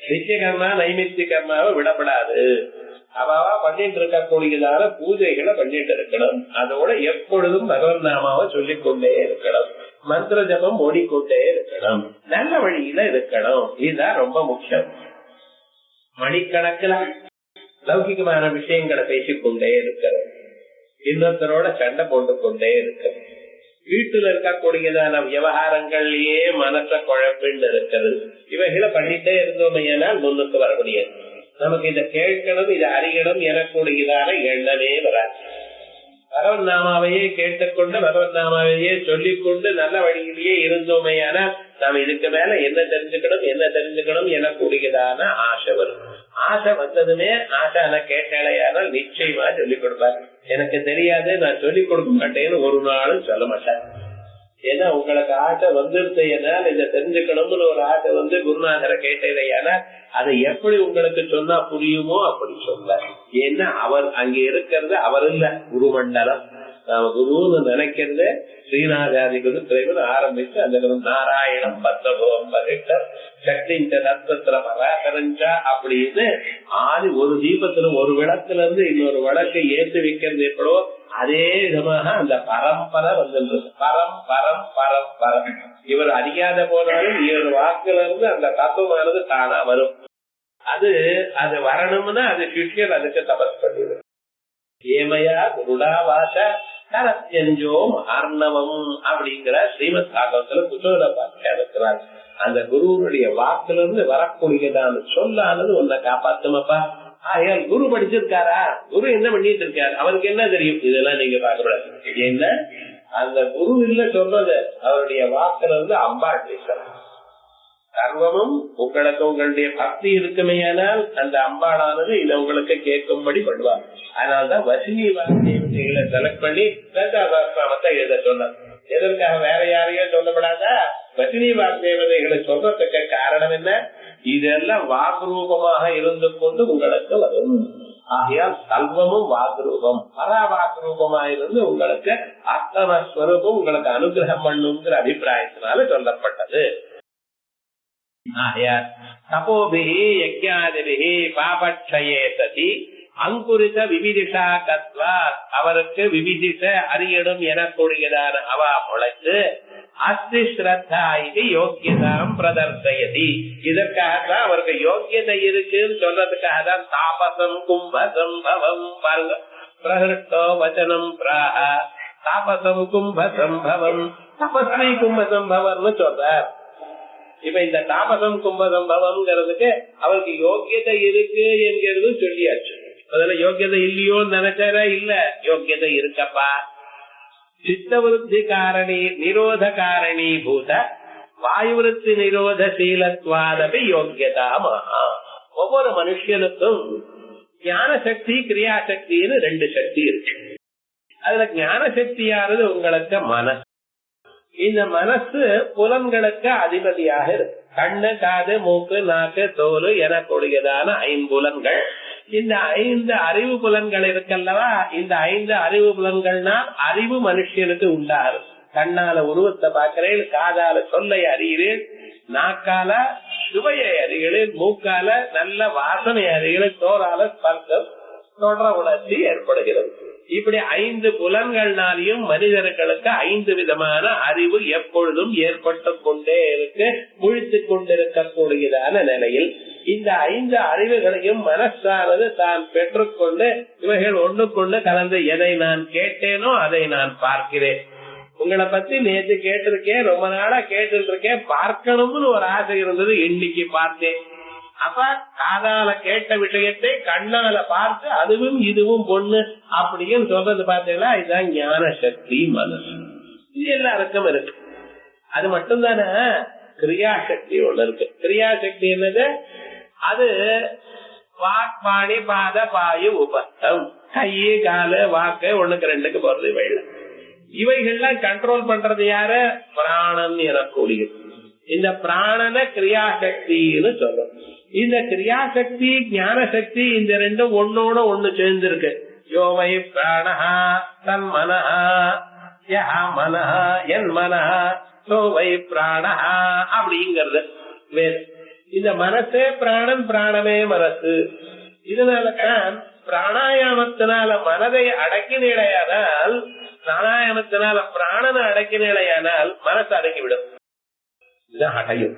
நித்திய கர்மா நைமித்திய கர்மாவை விடப்படாது. அவாவா பண்ணிட்டு இருக்கக்கூடியதான பூஜைகளை பண்ணிட்டு இருக்கணும். அதோட எப்பொழுதும் பகவன் நாமாவை சொல்லிக் கொண்டே இருக்கணும். மந்திர ஜபம் ஓடிக்கொண்டே இருக்கணும். நல்ல வழியில இருக்கணும். இதுதான் ரொம்ப முக்கியம். மணிக்கணக்கில் லௌகிகமான விஷயங்களை பேசிக்கொண்டே இருக்கணும். இன்னொருத்தரோட சண்டை போட்டுக்கொண்டே இருக்கணும். வீட்டுல இருக்கக்கூடியதான விவகாரங்கள்லயே மனச குழப்பின்னு இருக்கிறது. இவைகளை பண்ணிட்டே இருந்தோமையானால் முன்னுக்கு வர முடியாது. நமக்கு இதை கேட்கணும், இதை அறியணும் எனக்கூடியதான எண்ணமே வராது. பகவன் நாமாவையே கேட்டுக்கொண்டு பகவன் நாமாவையே சொல்லிக்கொண்டு நல்ல வழியிலேயே இருந்தோமையானால் நாம் இதுக்கு மேல என்ன தெரிஞ்சுக்கணும் எனக்கூடியதான ஆசை வரும். ஆசை வந்ததுமே ஆசை கேட்டாலையானால் நிச்சயமா சொல்லிக் கொடுப்பார். எனக்கு தெரியாது, நான் சொல்லிக் கொடுக்க மாட்டேன்னு ஒரு நாளும் சொல்ல மாட்டேன். ஏன்னா உங்களுக்கு ஆசை வந்துருச்சேனால் இதை தெரிஞ்சுக்கணும்னு ஒரு ஆசை வந்து குருநாதரை கேட்டதையானா அதை எப்படி உங்களுக்கு சொன்னா புரியுமோ அப்படி சொல்ல. ஏன்னா அவர் அங்க இருக்கிறது அவர் இல்ல, குருமண்டலம். நாம குருன்னு நினைக்கிறது ஸ்ரீநாதாதி குரு திரைவன் ஆரம்பிச்சு அந்த நாராயணம் பத்தபோம் பதிட்டர் சக்திஞ்ச தத்துவத்துல பராசரஞ்சா அப்படின்னு ஆதி ஒரு தீபத்துல ஒரு விளக்குல இருந்து இன்னொரு விளக்கை ஏற்றி வைக்கிறது எப்படோ அதே விதமாக அந்த பரம்பரை வந்து பரம் பரம் பரம் பரம். இவர் அறியாத போனாலும் இவர் வாக்குல இருந்து அந்த தத்துவமானது தானா வரும். அது வரணும்னா அது சிஷ்யர் அதுக்கு தபஸ் பண்ணிடும். ஏமையா குருடா வாச கரத்யஞ்சோம் ஆர்ணவம் அப்படிங்கிற ஸ்ரீமத் பாகவத்துல குசோல பார்க்கிறார். அந்த குருவனுடைய வாக்குல இருந்து வரக்கூடியதான சொல்லானது உன்னை காப்பாத்துமப்பா. ஆகையால் குரு படிச்சிருக்காரா, குரு என்ன பண்ணிட்டு இருக்காரு, அவருக்கு என்ன தெரியும், இதெல்லாம் நீங்க பார்க்கக்கூடாது. என்ன அந்த குரு இல்ல சொல்றது, அவருடைய வாக்குல இருந்து அம்பாள் பேசுறார். சர்வமும் உங்களுக்கு உங்களுடைய பக்தி இருக்குமையானால் அந்த அம்பாளானது இதை உங்களுக்கு கேட்கும்படி பண்ணுவார். அதனால்தான் வசினி வார்த்தைகளை செலக்ட் பண்ணி லலிதாசாஸ்திரமத்தை எழுத சொன்னார். எதற்காக வேற யாரையும் சொல்லப்படாதா, வசினி வார்த்தைகளை சொல்றதுக்கு காரணம் என்ன, இதெல்லாம் வாக்ரூபமாக இருந்து கொண்டு உங்களுக்கு வரும். ஆகையால் சல்வமும் வாக்ரூபம் பரா வாக்ரூபமாக இருந்து உங்களுக்கு அர்த்தமஸ்வரூபம் உங்களுக்கு அனுகிரகம் பண்ணுங்கிற அபிப்பிராயத்தினால சொல்லப்பட்டது. தபோபிஹி யஜ்ஞாதிபிஹி பாபக்ஷயே சதி அங்குரித விவிதிஷா கத்வா, அவருக்கு விவிதிஷ அறியணும் எனக்கூடியதான அவா முளைத்து அஸ்தி ஸ்ரத்தா இது யோக்கியதாம் பிரதர்சயதி. இதற்காக அவருக்கு யோக்கியதை இருக்குன்னு சொல்றதுக்காக தான் தாபசம் கும்ப சம்பவம் பாருங்க. பிரஹிருஷ்டோ வச்சனம் பிராஹ தாபசம் கும்ப சம்பவம் தபஸ்வி கும்ப சம்பவம்னு சொல்றார். இப்ப இந்த தாபசம் கும்ப சம்பவம்ங்கிறதுக்கு அவருக்கு யோக்கியதை இருக்கு என்கிறது சொல்லியாச்சு. அதனால யோக்கியதை இல்லையோன்னு நினைச்சாரா, இல்ல யோக்கியதை இருக்கப்பா. சித்தவருத்தி காரணி நிரோத காரணி பூத வாயுவிருத்தி நிரோதசீலத்வாதபி யோக்கியதா மகா. ஒவ்வொரு மனுஷனுக்கும் ஞான சக்தி கிரியா சக்தின்னு ரெண்டு சக்தி இருக்கு. அதுல ஞான சக்தியானது உங்களுக்கு மனசு. இந்த மனசு புலன்களுக்கு அதிபதியாக இருக்கு. கண்ணு, காது, மூக்கு, நாக்கு, தோல் எனக்கூடியதான ஐம்புலன்கள். இந்த 5 அறிவு புலன்கள் இருக்கல்லவா, இந்த 5 அறிவு புலன்கள்னால் அறிவு மனுஷனுக்கு உண்டாரு. கண்ணால உருவத்தை பார்க்கிறேன், காதால சொல்லை அறிகிறேன், நாக்கால சுவையை அறிகிறேன், மூக்கால நல்ல வாசனை அறிகிறேன், தோறால ஸ்பர்சம் தொடர உணர்ச்சி ஏற்படுகிறது. இப்படி 5 புலன்கள்னாலையும் மனிதர்களுக்கு 5 விதமான அறிவு எப்பொழுதும் ஏற்பட்டு கொண்டே இருக்கு, முழித்துக் கொண்டிருக்கக்கூடியதான நிலையில் இந்த 5 அறிவுகளையும் மனசானது தான் பெற்றுக்கொண்டு இவைகள் ஒண்ணுக்கொண்டு கலந்து எதை நான் கேட்டேனோ அதை நான் பார்க்கிறேன். உங்களை பத்தி நேற்று கேட்டிருக்கேன், ரொம்ப நாளா கேட்டு இருக்கேன், பார்க்கணும்னு ஒரு ஆசை இருந்தது, இன்னைக்கு பார்த்தேன். அப்ப காதால கேட்ட விஷயத்தை கண்ணால பார்த்து அதுவும் இதுவும் பொண்ணு அப்படின்னு சொல்றது பார்த்தீங்களா, இதுதான் ஞான சக்தி மனசு. இது எல்லாருக்கும் இருக்கு. அது மட்டும் தானே கிரியாசக்தி ஒண்ணு இருக்கு. கிரியாசக்தி என்னது? அது வாக்பாணி பாத பாயு உபஸ்தம், கையு காலு வாக்கு ஒண்ணுக்கு ரெண்டுக்கு போறது இவைகள். இவைகள்லாம் கண்ட்ரோல் பண்றது யாரு? பிராணன் எனக்கூடியது. இந்த பிராணன கிரியாசக்தின்னு சொல்றோம். இந்த கிரியாசக்தி ஞான சக்தி இந்த ரெண்டும் ஒன்னோட ஒண்ணு சேர்ந்திருக்கு. யோவை பிராணஹா தன் மனஹா யஹ மனஹா என் மனஹா சோவை பிராணஹா அப்படிங்கிறது வேறு. இந்த மனசே பிராணன், பிராணமே மனசு. இதனாலதான் பிராணாயாமத்தினால மனதை அடக்கினேடையானால், பிராணாயாமத்தினால பிராணனை அடக்கினேடையானால் மனசு அடங்கிவிடும். இதுதான் அடையும்.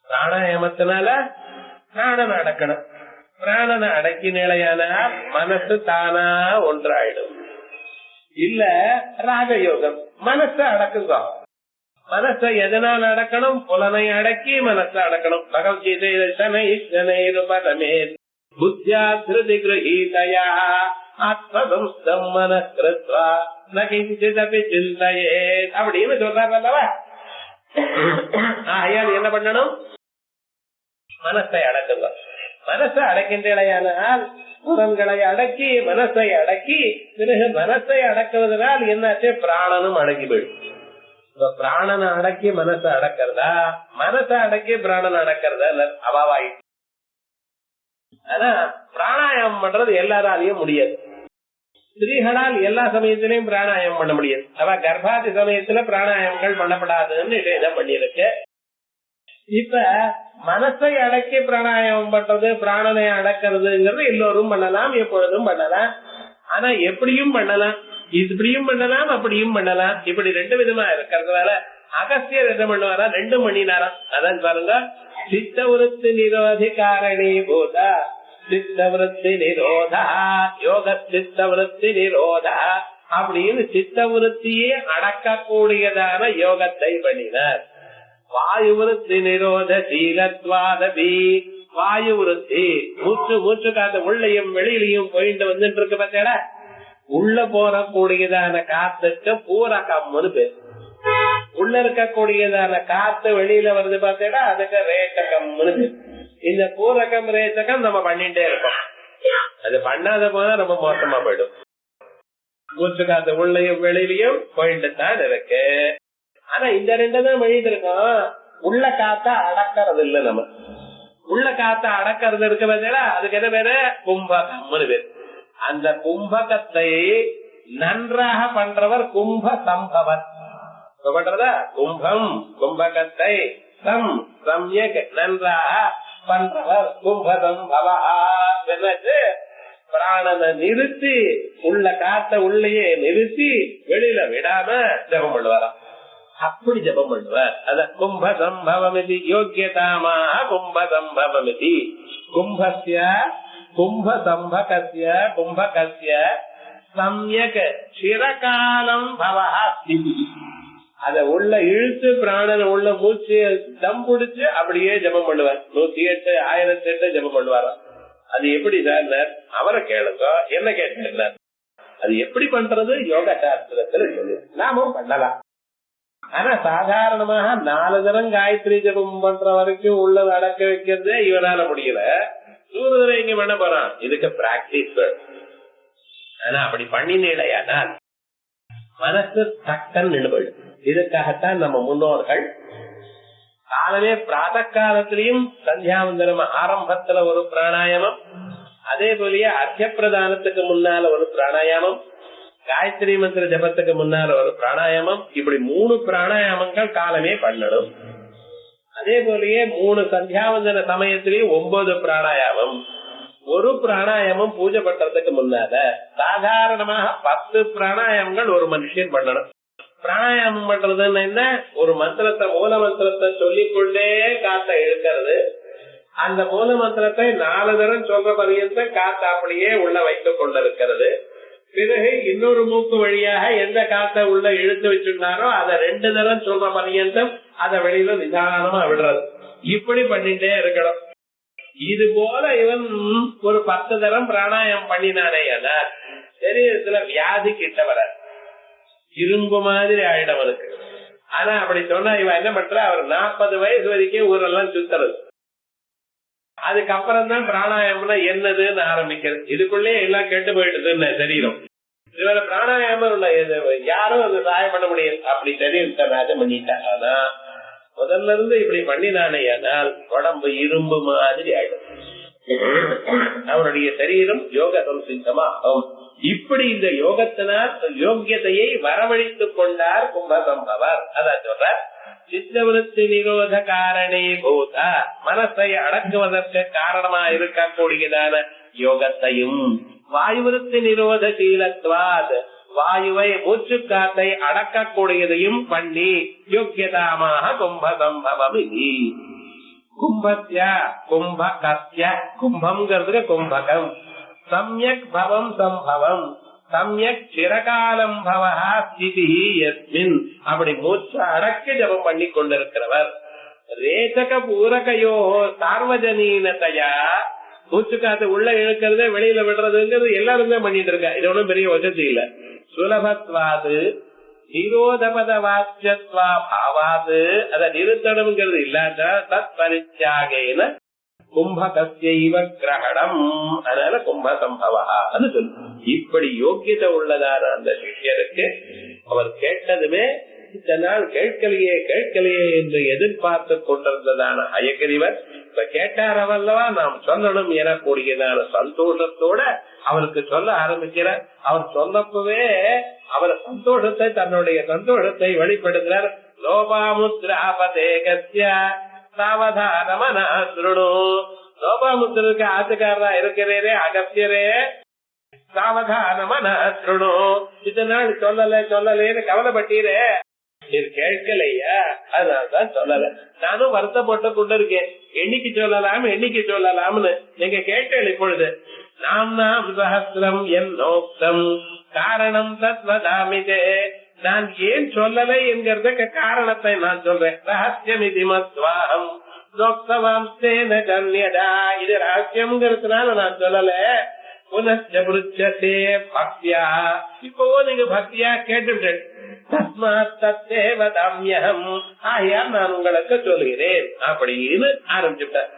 பிராணாயாமத்தினால பிராணனை அடக்கணும். பிராணனை அடக்கி நிலையானால் மனசு தானா ஒன்றாயிடும். இல்ல ராகயோகம், மனசை அடக்குங்க. மனசை எதனால் அடக்கணும்? புலனை அடக்கி மனசை அடக்கணும். பகவத்கீதை புத்தியா திருதி கிரஹீதயா ஆத்மசம்ஸ்தம் மனஸ்கிருத்வா ந கிஞ்சிதபி சிந்தயேத் அப்படின்னு சொல்றாரு அல்லவா. ஆகையால் என்ன பண்ணணும்? மனசை அடக்குங்க. மனசை அடக்கின்றனால் புலன்களை அடக்கி மனசை அடக்கி, பிறகு மனசை அடக்குவதனால் என்னாச்சு? பிராணனும் அடக்கி போயிடும். பிராணனை அடக்கி மனசை அடக்கிறதா, மனசை அடக்கி பிராணனை அடக்கிறதா அவாவாயிட்டு. ஆனா பிராணாயாமம் பண்றது எல்லாராலையும் முடியாது. ஸ்திரீகளால் எல்லா சமயத்திலையும் பிராணாயாமம் பண்ண முடியாது. அவ கர்ப்பாதி சமயத்துல பிராணாயாமங்கள் பண்ணப்படாதுன்னு நிஷேதம் பண்ணிருக்கு. இப்ப மனசை அடக்கி பிராணாயாமம் பண்றது, பிராணனை அடக்கிறதுங்கிறது எல்லோரும் பண்ணலாம், எப்பொழுதும் பண்ணலாம். ஆனா எப்படியும் பண்ணலாம், இப்படியும் பண்ணலாம், அப்படியும் பண்ணலாம். இப்படி 2 விதமா இருக்கிறதுனால அகஸ்தியர் என்ன பண்ணுவாரா? 2 மணி நேரம். அதான் பாருங்க, சித்தவருத்தி நிரோதி காரணி பூதா சித்தவருத்தி நிரோதா யோக சித்தவருத்தி நிரோதா அப்படின்னு சித்தவருத்தியே அடக்கக்கூடியதான யோகத்தை பண்ணினார். வாயுவிருத்தி நிரோத சீலத்வாதபி, வாயுவிருத்தி மூச்சு காத்த உள்ளையும் வெளியிலையும் போயிட்டு வந்துட்டு இருக்கு பார்த்தா, உள்ள போறக்கூடியதான காத்துக்கு பூரகம்னு பேரு. உள்ள இருக்கக்கூடியதான காத்து வெளியில வருது பார்த்தா அதுக்கு ரேட்டகம்னு பேரு. இந்த பூரகம் ரேட்டகம் நம்ம பண்ணிட்டே இருக்கோம். அது பண்ணாத போனா ரொம்ப மோசமா போயிடும். மூச்சு காத்து உள்ளையும் வெளியிலையும் போயிட்டு தான் இருக்கு. ஆனா இந்த 2 தான் பண்ணிட்டு இருக்கோம். உள்ள காத்த அடக்கிறது இல்ல. நம்ம உள்ள காத்த அடக்கிறது இருக்கு பார்த்தா அதுக்கு என்ன பேரு? கும்பகம்னு பேரு. அந்த கும்பகத்தை நன்றாக பண்றவர் கும்ப சம்பவர். பண்றதா கும்பம், கும்பகத்தை சம்யக் நன்றாக பண்றவர் கும்ப சம்பவா. பிராணனை நிறுத்தி உள்ள காத்த உள்ளேயே நிறுத்தி வெளியில விடாம ஜபம் பண்ணுவாராம். அப்படி ஜபம் பண்ணுவார். அத கும்ப சம்பவமிதி யோக்கியதாமா கும்ப சம்பவமிதி. கும்பஸ்ய கும்ப சம்பகஸ்ய கும்பகஸ்ய சம்யக் சிரகாலம் பவஹ ஸ்திதி. அத உள்ள இழுத்து பிராணனை உள்ள மூச்சு தம் புடிச்சு அப்படியே ஜபம் பண்ணுவார். 108 1008 ஜபம் பண்ணுவாராம். அது எப்படி சார்? அவரை கேளுங்க, என்ன கேட்டார்? அது எப்படி பண்றது? யோக சாஸ்திரத்துல சொல்லு. நாமும் பண்ணலாம். ஆனா சாதாரணமாக 4 தரம் காயத்ரி ஜபம் பண்ற வரைக்கும் உள்ளது அடக்க வைக்கிறதே இவனால முடியல. 100 தரம் இங்க பண்ண போறான். இதுக்கு பிராக்டிஸ். ஆனா அப்படி பண்ணினேடையானால் மனசு தக்கன் நின்றுபடும். இதுக்காகத்தான் நம்ம முன்னோர்கள் காலமே பிராத காலத்திலையும் சந்தியாவந்தனம் ஆரம்பத்துல ஒரு பிராணாயாமம், அதே போலயே அர்த்த பிரதானத்துக்கு முன்னால ஒரு பிராணாயாமம், காயத்ரி மந்திர ஜபத்துக்கு முன்னால ஒரு பிராணாயாமம், இப்படி 3 பிராணாயாமங்கள் காலமே பண்ணணும். அதே போலயே 3 சந்தியாவந்தன சமயத்திலேயே 9 பிராணாயாமம், ஒரு பிராணாயாமம் பூஜை பண்றதுக்கு முன்னால சாதாரணமாக 10 பிராணாயாமங்கள் ஒரு மனுஷன் பண்ணணும். பிராணாயாமம் பண்றதுன்னு என்ன, ஒரு மந்திரத்தை மூல மந்திரத்தை சொல்லிக்கொண்டே காத்த இழுக்கிறது. அந்த மூல மந்திரத்தை 4 தரம் சொல்ற பரியந்த காத்த அப்படியே உள்ள வைத்துக் கொண்டிருக்கிறது. பிறகு இன்னொரு மூக்கு வழியாக எந்த காத்த உள்ள இழுத்து வச்சிருந்தாரோ அதை 2 தரம் சொல்ற பரியந்தம் அதை வெளியில நிதானமா விடுறது. இப்படி பண்ணிட்டே இருக்கணும். இது போல இவன் ஒரு 10 தரம் பிராணாயாமம் பண்ணினானே சரீரத்துல வியாதி கிட்ட வர இரும்பு மாதிரி ஆயிடவனுக்கு. ஆனா அப்படி சொன்னா இவன் என்ன பண்ற, அவர் 40 வயசு வரைக்கும் ஊரெல்லாம் சுத்துறது. அதுக்கப்புறம் தான் பிராணாயாமம்னா என்னதுன்னு ஆரம்பிக்கிறது. இதுக்குள்ளே எல்லாம் கெட்டு போயிடுதுன்னு சரீரம். இவர பிராணாயாமம் யாரும் அது சகாயம் பண்ண முடியாது. அப்படி சரீரத்தை நாசம் பண்ணிட்டாங்க. ஆனா முதல்ல இருந்து இப்படி பண்ணினானேயானால் உடம்பு இரும்பு மாதிரி ஆயிடும். அவனுடைய சரீரம் யோக சம்சித்தமாகும். இப்படி இந்த யோகத்தினால் யோகியதையை வரவழைத்துக் கொண்டார் கும்பசம்பவர். அதான் சொல்றார், சித்தவருத்தி நிரோத காரணே பூத, மனசை அடக்குவதற்கு காரணமா இருக்கக்கூடியதான யோகத்தையும், வாயுவிருத்தி நிரோத சீலத்வாத், வாயுவை மூச்சு காத்தை அடக்கக்கூடியதையும் பண்ணி யோக்கியதாமாக கும்பசம்பவம். கும்பத்ய கும்பகத்ய, கும்பம்ங்கிறதுக்கு கும்பகம், சம்யக் பவம் சம்பவம், சம்யக் சிரகாலம் பவஹ ஸ்திதி யஸ்மின், அப்படி மூச்சு அடக்கி ஜபம் பண்ணி கொண்டிருக்கிறவர். ரேசக பூரகையோ சார்வஜனீனத்தையா, மூச்சு காத்து உள்ள இழுக்கிறது வெளியில விடுறதுங்கிறது எல்லாருமே பண்ணிட்டு இருக்க. இது ஒன்னும் பெரிய வசதி இல்ல. சுலபத்வாது நிரோதபத வாச்சியத்வா பாவாது, அதை நிறுத்தணுங்கிறது இல்லாத தத் பரித்யாகேன கும்பகஸ்யைவ கிரகணம். அதனால கும்ப சம்பவா அது சொல்லு. இப்படி யோக்கியதை உள்ளதான அந்த சிஷ்யருக்கு அவர் கேட்டதுமே இதனால் கேட்கலையே கேட்கலையே என்று எதிர்பார்த்து கொண்டிருந்ததான அயகிரிவர் இப்ப கேட்டாரவல்லவா நாம் சொல்லணும் எனக்கூடியதான சந்தோஷத்தோட அவருக்கு சொல்ல ஆரம்பிக்கிறார். அவர் சொன்னப்பவே அவர் சந்தோஷத்தை, தன்னுடைய சந்தோஷத்தை வெளிப்படுத்துறார். லோபாமுத்ராபதேகஸ்ய சாவதானமனாசுருணு, லோபாமுத்திரருக்கு ஆத்துக்காரரா இருக்கிறேரே அகத்தியரே, சாவதானமனாசுருணு, இதனால் சொல்லலேன்னு கவலைப்பட்டீரே, இது கேட்கலையா, அதனால்தான் சொல்லல. நானும் வருத்தப்பட்டு கொண்டு இருக்கேன், என்னைக்கு சொல்லலாம்னு நீங்க கேட்டேன். இப்பொழுது நாம் சஹஸ்ரம் என் நோக்கம் காரணம் தத்வதாமிதே, நான் ஏன் சொல்லலை என்கிறதுக்கு காரணத்தை நான் சொல்றேன். ரகசியம் இது மத்வாகம் நோக்தவாம்சேன கன்யதா, இது ரகசியம்ங்கிறதுனால நான் சொல்லல. புனச்சே பக்தியா, இப்போ நீங்க பக்தியா கேட்டு தஸ்மாத் தத்தேவதாம்யம், ஆகையால் நான் உங்களுக்கு சொல்கிறேன் அப்படின்னு ஆரம்பிச்சுட்டேன்.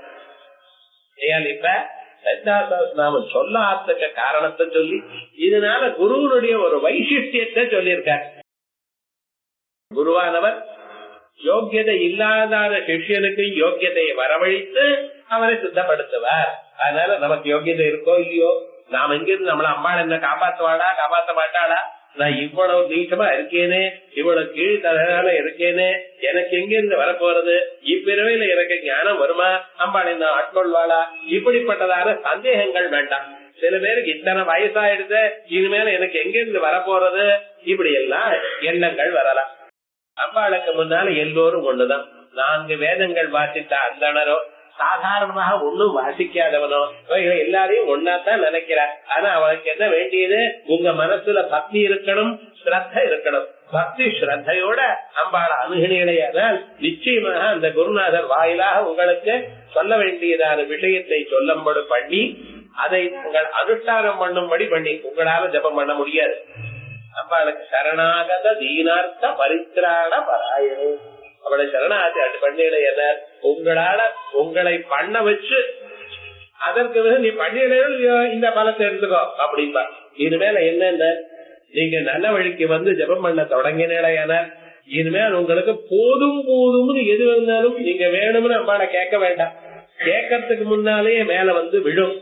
இப்ப நாம சொல்லாததுக்கு காரணத்தை சொல்லி இதனால குருவனுடைய ஒரு வைசிஷ்டியத்தை சொல்லியிருக்கார். குருவானவர் யோக்கியதை இல்லாத சிஷ்யனுக்கு யோக்கியதையை வரவழைத்து அவரை சுத்தப்படுத்துவார். அதனால நமக்கு யோக்கியதை இருக்கோ இல்லையோ, நாம எங்கிருந்து நம்மள அம்மாள் என்ன காப்பாத்துவாடா காப்பாத்த மாட்டாளா, நான் இவ்வளவு நீட்டமா இருக்கேனே, இவ்வளவு கீழ்த்தனால இருக்கேனே, எனக்கு எங்கிருந்து வரப்போறது, இப்பிறவையில எனக்கு ஞானம் வருமா, அம்பாள் என்ன ஆட்கொள்வாளா, இப்படிப்பட்டதான சந்தேகங்கள் வேண்டாம். சில பேருக்கு இத்தனை வயசாயிடுது, இனிமேல எனக்கு எங்கிருந்து வரப்போறது, இப்படி எல்லாம் எண்ணங்கள் வரலாம். அம்பாளுக்கு முன்னால எல்லோரும் ஒண்ணுதான். 4 வேதங்கள் வாசித்த அந்தணரோ சாதாரணமாக ஒண்ணும் வாசிக்காதவனோ எல்லாரையும் ஒன்னாத்தான் நினைக்கிறார். ஆனா அவனுக்கு என்ன வேண்டியது, உங்க மனசுல பக்தி இருக்கணும், ஸ்ரத்த இருக்கணும். பக்தி ஸ்ரத்தையோட அம்பாள அணுகினையானால் நிச்சயமாக அந்த குருநாதர் வாயிலாக உங்களுக்கு சொல்ல வேண்டியதான விஷயத்தை சொல்லும்படி பண்ணி அதை உங்கள் அனுஷ்டானம் பண்ணும்படி பண்ணி உங்களால ஜபம் பண்ண முடியாது. அம்பாளுக்கு சரணாகத தீனார்த்த பரித்ராண பராயணே. அவளை சரணாகதி பண்ணிட உங்களால உங்களை பண்ண வச்சு அதற்கு நீ பண்ணிட இந்த பலத்தை எடுத்துக்கோ அப்படின்பா. இனிமேல என்னென்ன நீங்க நல்ல வழிக்கு வந்து ஜெபம் பண்ண தொடங்கினேன இனிமேல் உங்களுக்கு போதும் போதும்னு எது இருந்தாலும் நீங்க வேணும்னு அம்பாளை கேட்க வேண்டாம். கேட்கறதுக்கு முன்னாலே மேல வந்து விழும்.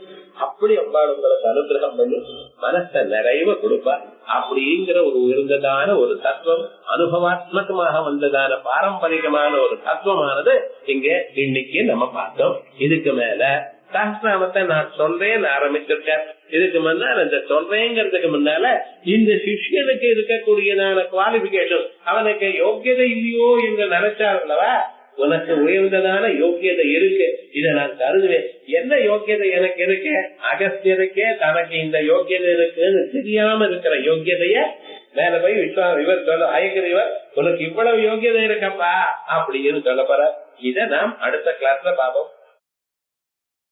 அப்படி அம்பாள் உங்களுக்கு அனுகிரகம் பண்ணி மனச நிறைவ கொடுப்பா. அப்படிங்கிற ஒரு உயர்ந்ததான ஒரு தத்துவம், அனுபவாத்மகமாக வந்ததான பாரம்பரியமான ஒரு தத்துவமானது இங்க இன்னைக்கு நம்ம பார்த்தோம். இதுக்கு மேல சஹஸ்ரநாமத்தை நான் சொல்றேன்னு ஆரம்பிச்சிருக்கேன். இதுக்கு முன்னால இந்த சொல்றேங்கிறதுக்கு முன்னால இந்த சிஷ்யனுக்கு இருக்கக்கூடியதான குவாலிபிகேஷன், அவனுக்கு யோக்கியதை இல்லையோ என்று நினைச்சாருல்லவா, உனக்கு உயர்ந்ததான யோக்கியதை இருக்கு, இதை நான் கருதுவேன். என்ன யோக்கியதை எனக்கு இருக்கு? அகஸ்தியருக்கே தனக்கு இந்த யோக்கியதை இருக்குன்னு தெரியாம இருக்கிற யோக்கியதைய மேல போய் இவர் சொல்ல அயக்கிறவர் உனக்கு இவ்வளவு யோக்கியதை இருக்கப்பா அப்படின்னு சொல்ல போற. இதை நாம் அடுத்த கிளாஸ்ல பார்ப்போம்.